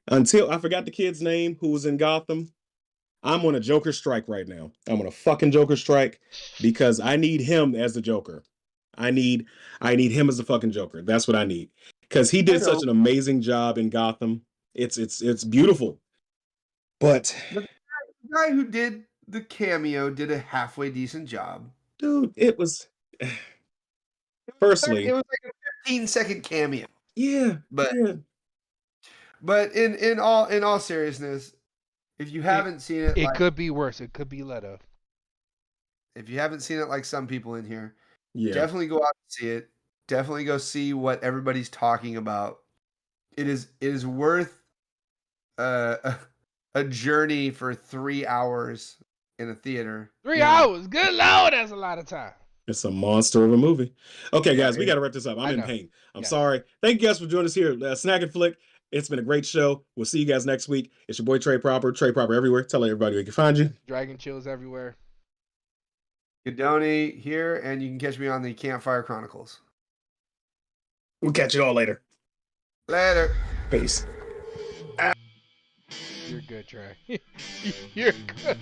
Until I forgot the kid's name who was in Gotham. I'm on a Joker strike right now. I'm on a fucking Joker strike because I need him as the Joker. I need him as the fucking Joker. That's what I need. Because he did such an amazing job in Gotham. It's beautiful. But the guy who did the cameo did a halfway decent job. Dude, it was firstly. It was like a 15-second cameo. Yeah. But in all seriousness, if you haven't seen it, it could be worse. It could be Leto. If you haven't seen it, like some people in here, yeah, definitely go out and see it. Definitely go see what everybody's talking about. It is worth a journey for 3 hours in a theater. 3 hours, good Lord, that's a lot of time. It's a monster of a movie. Okay, guys, we got to wrap this up. I'm in pain. I'm sorry. Thank you guys for joining us here at Snack and Flick. It's been a great show. We'll see you guys next week. It's your boy Trey Proper everywhere. Tell everybody where you can find you. Dragon Chills everywhere. Godoni here, and you can catch me on the Campfire Chronicles. We'll catch you all later. Later. Peace. You're good, Trey. You're good.